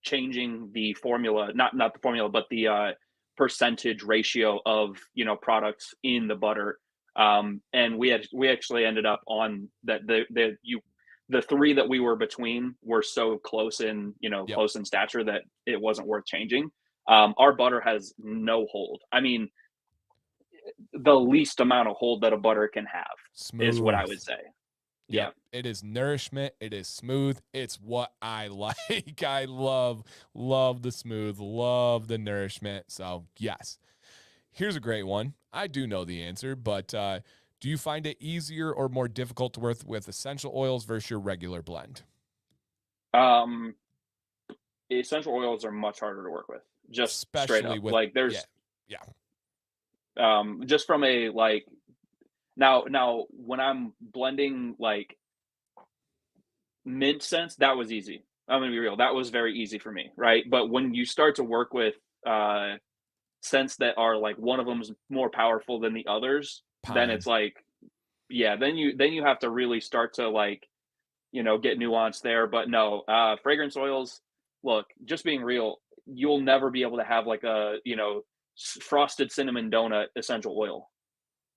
changing the formula, not the formula, but the percentage ratio of products in the butter. And we actually ended up on that the three that we were between were so close in Yep. close in stature that it wasn't worth changing. Our butter has no hold. I mean, the least amount of hold that a butter can have is what I Smooth. would say. Yeah. Yep. It is nourishment. It is smooth. It's what I like. I love the smooth, love the nourishment. So, yes. Here's a great one. I do know the answer, but do you find it easier or more difficult to work with essential oils versus your regular blend? Um, Essential oils are much harder to work with. Just straight Especially up. with, Like yeah, there's yeah, just from a like now when I'm blending like mint scents, that was easy. I'm gonna be real. That was very easy for me, right? But when you start to work with uh scents that are like one of them's more powerful than the others, then pine. it's like yeah, then you have to really start to like, get nuance there. But no, fragrance oils, look, just being real, you'll never be able to have like a, frosted cinnamon donut essential oil,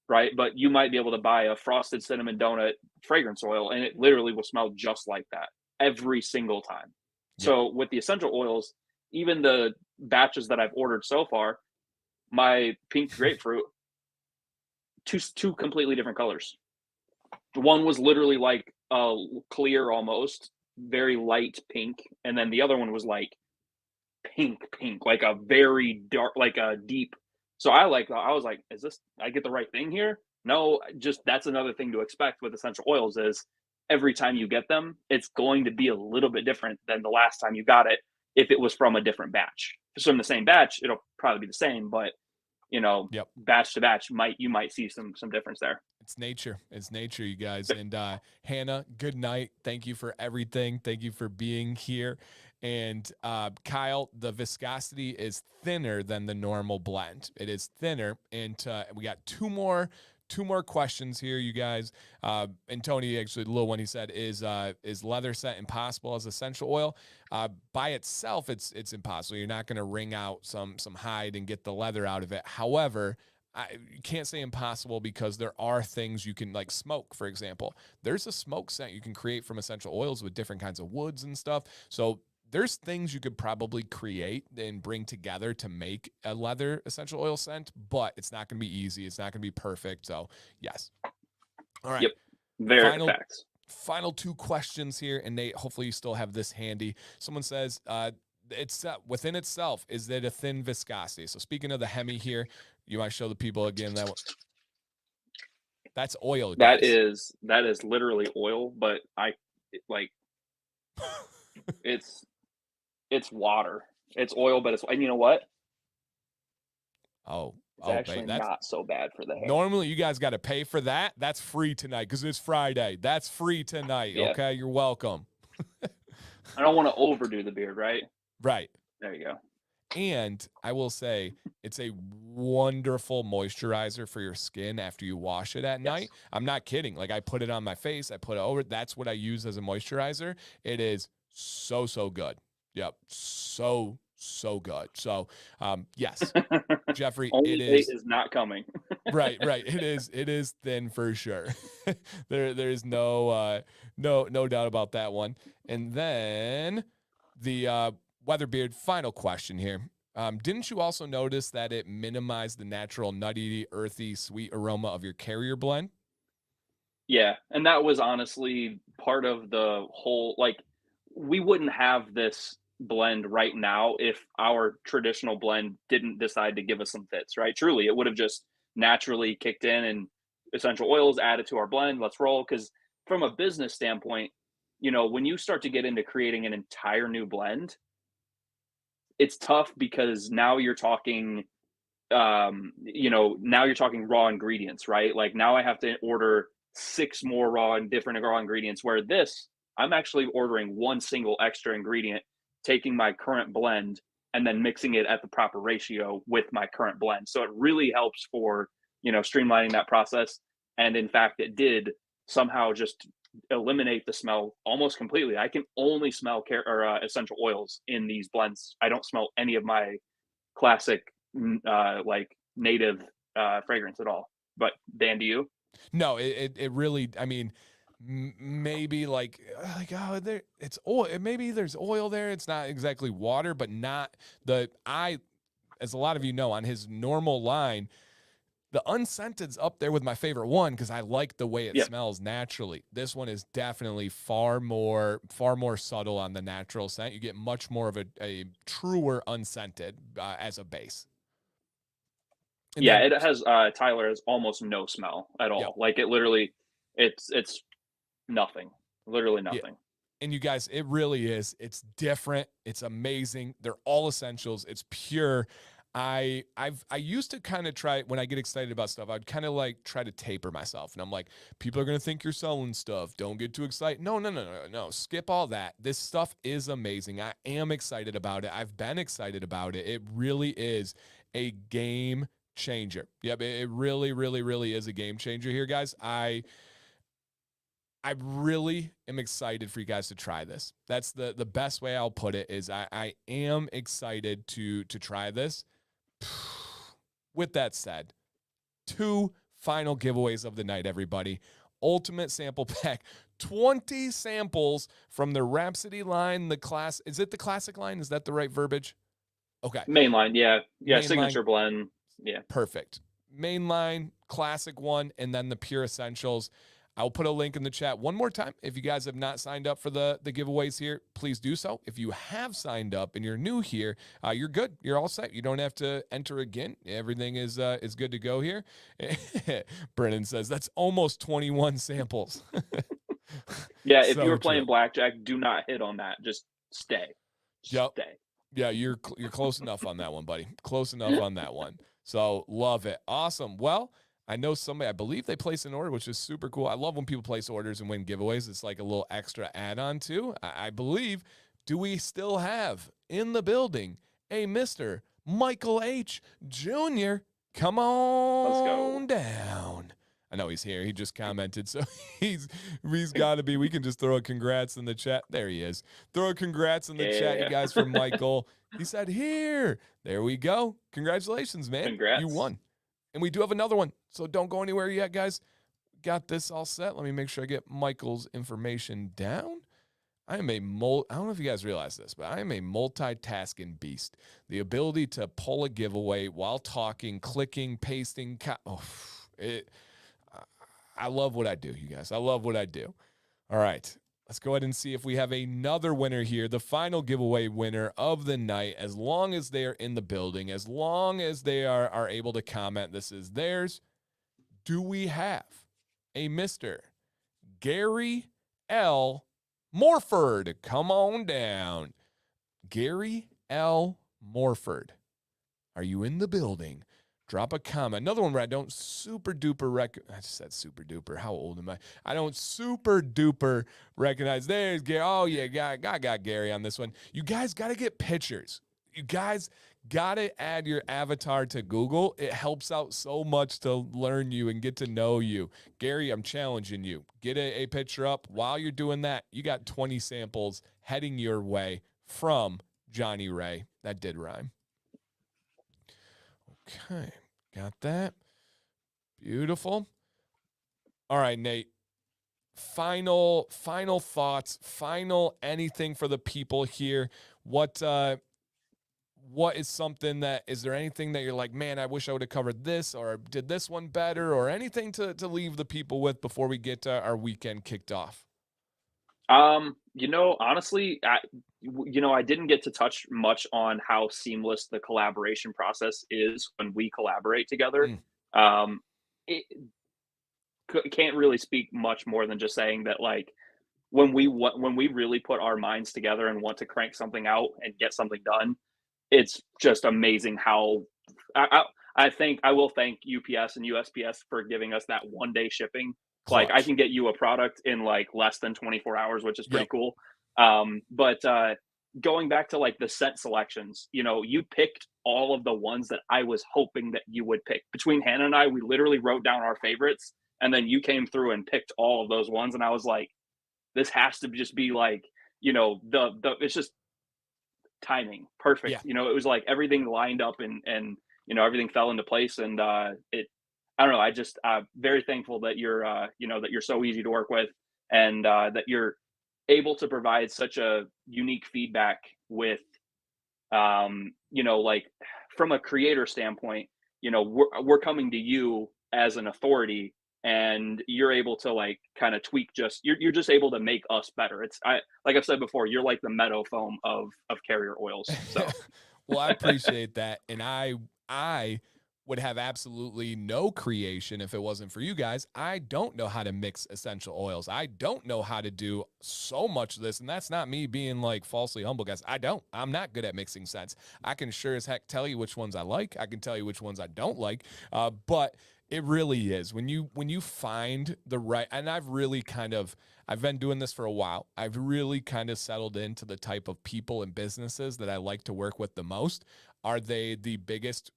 right? But you might be able to buy a frosted cinnamon donut fragrance oil and it literally will smell just like that every single time. Yep. So with the essential oils, even the batches that I've ordered so far, my pink grapefruit, two completely different colors. One was literally like clear almost, very light pink, and then the other one was like pink, like a very dark, like a deep. So I was like, is this I get the right thing here? No, just that's another thing to expect with essential oils is every time you get them, it's going to be a little bit different than the last time you got it if it was from a different batch. If it's from the same batch, it'll probably be the same, but Yep. batch to batch you might see some difference there. It's nature. It's nature, you guys. And Hannah, good night. Thank you for everything. Thank you for being here. And Kyle, the viscosity is thinner than the normal blend. It is thinner. And we got two more questions here, you guys. And Tony, actually, the little one he said is leather scent impossible as essential oil? By itself, it's impossible. You're not going to wring out some hide and get the leather out of it. However, you can't say impossible because there are things you can, like smoke, for example. There's a smoke scent you can create from essential oils with different kinds of woods and stuff. So there's things you could probably create and bring together to make a leather essential oil scent, but it's not going to be easy. It's not going to be perfect. So yes. All right. Yep, very Final facts. final two questions here, and Nate, hopefully you still have this handy. Someone says, it's within itself, is it a thin viscosity? So speaking of the hemi here, you might show the people again that's oil, guys. That is literally oil, but like it's It's water. It's oil, but and you know what? Oh, It's oh, babe, actually that's not so bad for the hair. normally you guys got to pay for that. That's free tonight because it's Friday. That's free tonight. Yeah. Okay, you're welcome. I don't want to overdo the beard, right? Right. There you go. And I will say it's a wonderful moisturizer for your skin after you wash it at night. Yes. I'm not kidding. Like I put it on my face, I put it over. That's what I use as a moisturizer. It is so, so good. Yep. So, so good. So, yes, Jeffrey, Only it date is. is not coming. Right, right. It is thin for sure. There's no doubt about that one. And then the Weatherbeard final question here. Didn't you also notice that it minimized the natural nutty, earthy, sweet aroma of your carrier blend? Yeah, and that was honestly part of the whole like, we wouldn't have this blend right now if our traditional blend didn't decide to give us some fits, right? Truly, it would have just naturally kicked in and essential oils added to our blend, let's roll. Because from a business standpoint, when you start to get into creating an entire new blend, it's tough because now you're talking raw ingredients, right? Like now I have to order 6 more raw and different raw ingredients, where this, I'm actually ordering one single extra ingredient, taking my current blend and then mixing it at the proper ratio with my current blend. So it really helps for, streamlining that process. And in fact, it did somehow just eliminate the smell almost completely. I can only smell essential oils in these blends. I don't smell any of my classic like native fragrance at all. But Dan, do you? No, it really. I mean, maybe like oh, there it's oil. Maybe there's oil there. It's not exactly water, but not the I. As a lot of you know, on his normal line, the unscented's up there with my favorite one because I like the way it Yep. smells naturally. This one is definitely far more subtle on the natural scent. You get much more of a truer unscented as a base. And Yeah, then, it has Tyler has almost no smell at yep, all. Like it literally, it's nothing. Literally yeah. nothing. And you guys, it really is. It's different. It's amazing. They're all essentials. It's pure. I used to kind of try when I get excited about stuff. I'd kind of like try to taper myself, and I'm like, people are gonna think you're selling stuff. Don't get too excited. No. Skip all that. This stuff is amazing. I am excited about it. I've been excited about it. It really is a game changer. Yep, it really, really, really is a game changer here, guys. I really am excited for you guys to try this. That's the best way I'll put it is I am excited to try this. With that said, 2 final giveaways of the night, everybody. Ultimate sample pack, 20 samples from the Rhapsody line, is it the classic line? Is that the right verbiage? Okay. Mainline, yeah. Yeah, Mainline, signature blend. Yeah. perfect. Mainline, classic one, and then the pure essentials. I'll put a link in the chat one more time. If you guys have not signed up for the giveaways here, please do so. If you have signed up and you're new here, you're good. You're all set. You don't have to enter again. Everything is good to go here. Brennan says that's almost 21 samples. Yeah, if you So were playing true. blackjack, do not hit on that. Just stay. Yep. Stay. Yeah, you're close enough on that one, buddy. Close enough on that one. So love it. Awesome. Well, I know somebody, I believe they placed an order, which is super cool. I love when people place orders and win giveaways. It's like a little extra add-on too. I believe, do we still have in the building a Mr. Michael H. Jr.? Come Let's go. on down. I know he's here. He just commented, so he's got to be. We can just throw a congrats in the chat. There he is. Throw a congrats in the chat, you Yeah. guys, for Michael. He said, here. There we go. Congratulations, man. You Congrats. won. And we do have another one, so don't go anywhere yet, guys. Got this all set. Let me make sure I get Michael's information down. I don't know if you guys realize this, but I am a multitasking beast. The ability to pull a giveaway while talking, clicking, pasting. I love what I do, you guys. I love what I do. All right. Let's go ahead and see if we have another winner here. The final giveaway winner of the night, as long as they are in the building, as long as they are able to comment, this is theirs. Do we have a Mr. Gary L. Morford? Come on down. Gary L. Morford. Are you in the building? Drop a comment. Another one where I don't super duper I just said super duper. How old am I? I don't super duper recognize. There's Gary. Oh, yeah, I got Gary on this one. You guys got to get pictures. You guys got to add your avatar to Google. It helps out so much to learn you and get to know you. Gary, I'm challenging you. Get a picture up. While you're doing that, you got 20 samples heading your way from Johnnie Ray. That did rhyme. Okay, got that. Beautiful. All right, Nate. Final thoughts, final anything for the people here. What is something is there anything that you're like, man, I wish I would have covered this or did this one better, or anything to leave the people with before we get our weekend kicked off? Honestly, I didn't get to touch much on how seamless the collaboration process is when we collaborate together. Mm. Um, it can't really speak much more than just saying that, like, when we really put our minds together and want to crank something out and get something done, it's just amazing how I think I will thank UPS and USPS for giving us that 1 day shipping. Like, I Clutch. can get you a product in like less than 24 hours, which is pretty Yep. cool. But going back to like the scent selections, you picked all of the ones that I was hoping that you would pick. Between Hannah and I, we literally wrote down our favorites, and then you came through and picked all of those ones, and I was like, this has to just be like, the it's just timing Yeah. perfect. It was like everything lined up, and everything fell into place, and it I don't know, I just very thankful that that you're so easy to work with, and that you're able to provide such a unique feedback with, like, from a creator standpoint. We're coming to you as an authority, and you're able to, like, kind of tweak, just you're just able to make us better. Like I've said before, you're like the meadow foam of carrier oils. So Well, I appreciate that. And I would have absolutely no creation if it wasn't for you guys. I don't know how to mix essential oils. I don't know how to do so much of this. And that's not me being like falsely humble, guys. I'm not good at mixing scents. I can sure as heck tell you which ones I like. I can tell you which ones I don't like. But it really is when you find the right, and I've been doing this for a while. I've really kind of settled into the type of people and businesses that I like to work with the most. Are they the biggest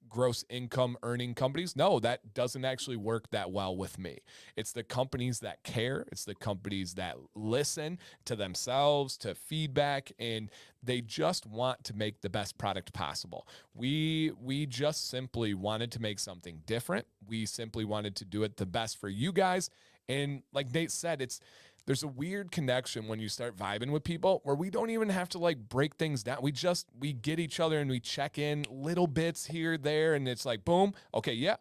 gross income earning companies? No, that doesn't actually work that well with me. It's the companies that care. It's the companies that listen to themselves, to feedback, and they just want to make the best product possible. We just simply wanted to make something different. We simply wanted to do it the best for you guys. And like Nate said, there's a weird connection when you start vibing with people where we don't even have to like break things down. We get each other and we check in little bits here, there, and it's like, boom, okay, yeah,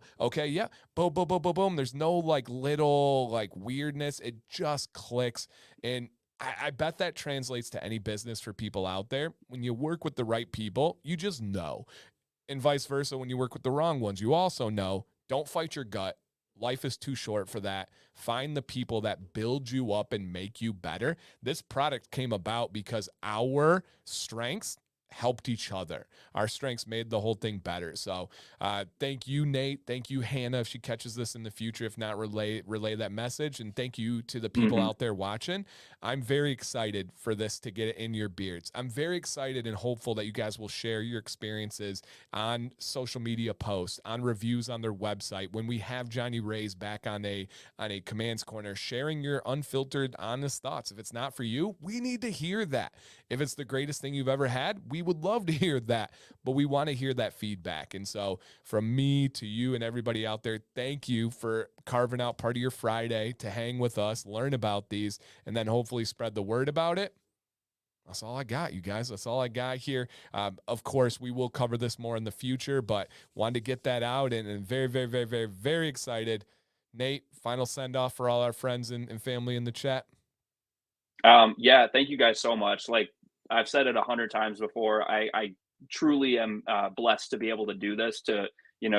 boom, boom, boom, boom, boom. There's no like little like weirdness. It just clicks. And I bet that translates to any business for people out there. When you work with the right people, you just know. And vice versa, when you work with the wrong ones, you also know. Don't fight your gut. Life is too short for that. Find the people that build you up and make you better. This product came about because our strengths helped each other. Our strengths made the whole thing better. So thank you, Nate. Thank you, Hannah, if she catches this in the future. If not, relay that message. And thank you to the people out there watching. I'm very excited for this to get in your beards. I'm very excited and hopeful that you guys will share your experiences on social media posts, on reviews on their website. When we have Johnnie Ray's back on a Commands Corner, sharing your unfiltered, honest thoughts. If it's not for you, we need to hear that. If it's the greatest thing you've ever had, we would love to hear that, but we want to hear that feedback. And so from me to you and everybody out there, thank you for carving out part of your Friday to hang with us, learn about these, and then hopefully spread the word about it. That's all I got, you guys. That's all I got here. Of course, we will cover this more in the future, but wanted to get that out, and very, very, very, very, very excited. Nate, final send off for all our friends and family in the chat. Yeah, thank you guys so much. Like I've said it 100 times before, I truly am blessed to be able to do this, to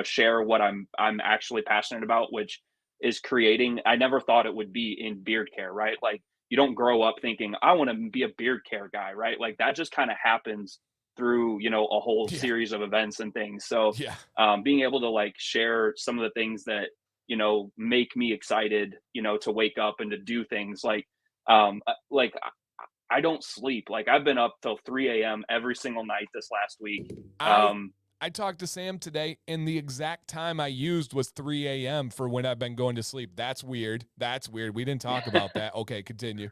share what I'm actually passionate about, which is creating. I never thought it would be in beard care, right? Like, you don't grow up thinking I want to be a beard care guy, right? Like that just kind of happens through, a whole Yeah. series of events and things. So Yeah. being able to like share some of the things that make me excited, to wake up and to do things like I don't sleep. Like I've been up till 3 a.m. every single night this last week. I Um, I talked to Sam today, and the exact time I used was 3 a.m. for when I've been going to sleep. That's weird. That's weird. We didn't talk about that. Okay, continue.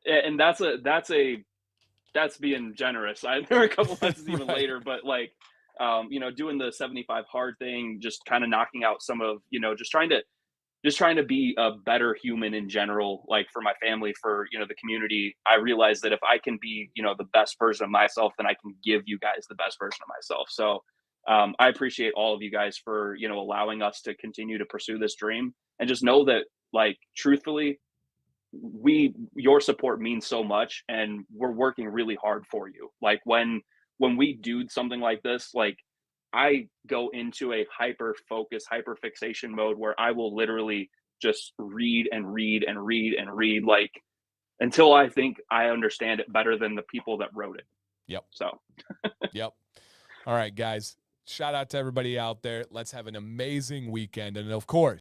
and that's being generous. There are a couple months even Right. later, but like, doing the 75 hard thing, just kind of knocking out some of, just trying to be a better human in general, like for my family, for, the community. I realize that if I can be, the best version of myself, then I can give you guys the best version of myself. So I appreciate all of you guys for, allowing us to continue to pursue this dream, and just know that, like, truthfully, your support means so much, and we're working really hard for you. Like when we do something like this, like I go into a hyper focus, hyper fixation mode where I will literally just read and read and read and read, like until I think I understand it better than the people that wrote it. Yep. So Yep. All right, guys. Shout out to everybody out there. Let's have an amazing weekend. And of course,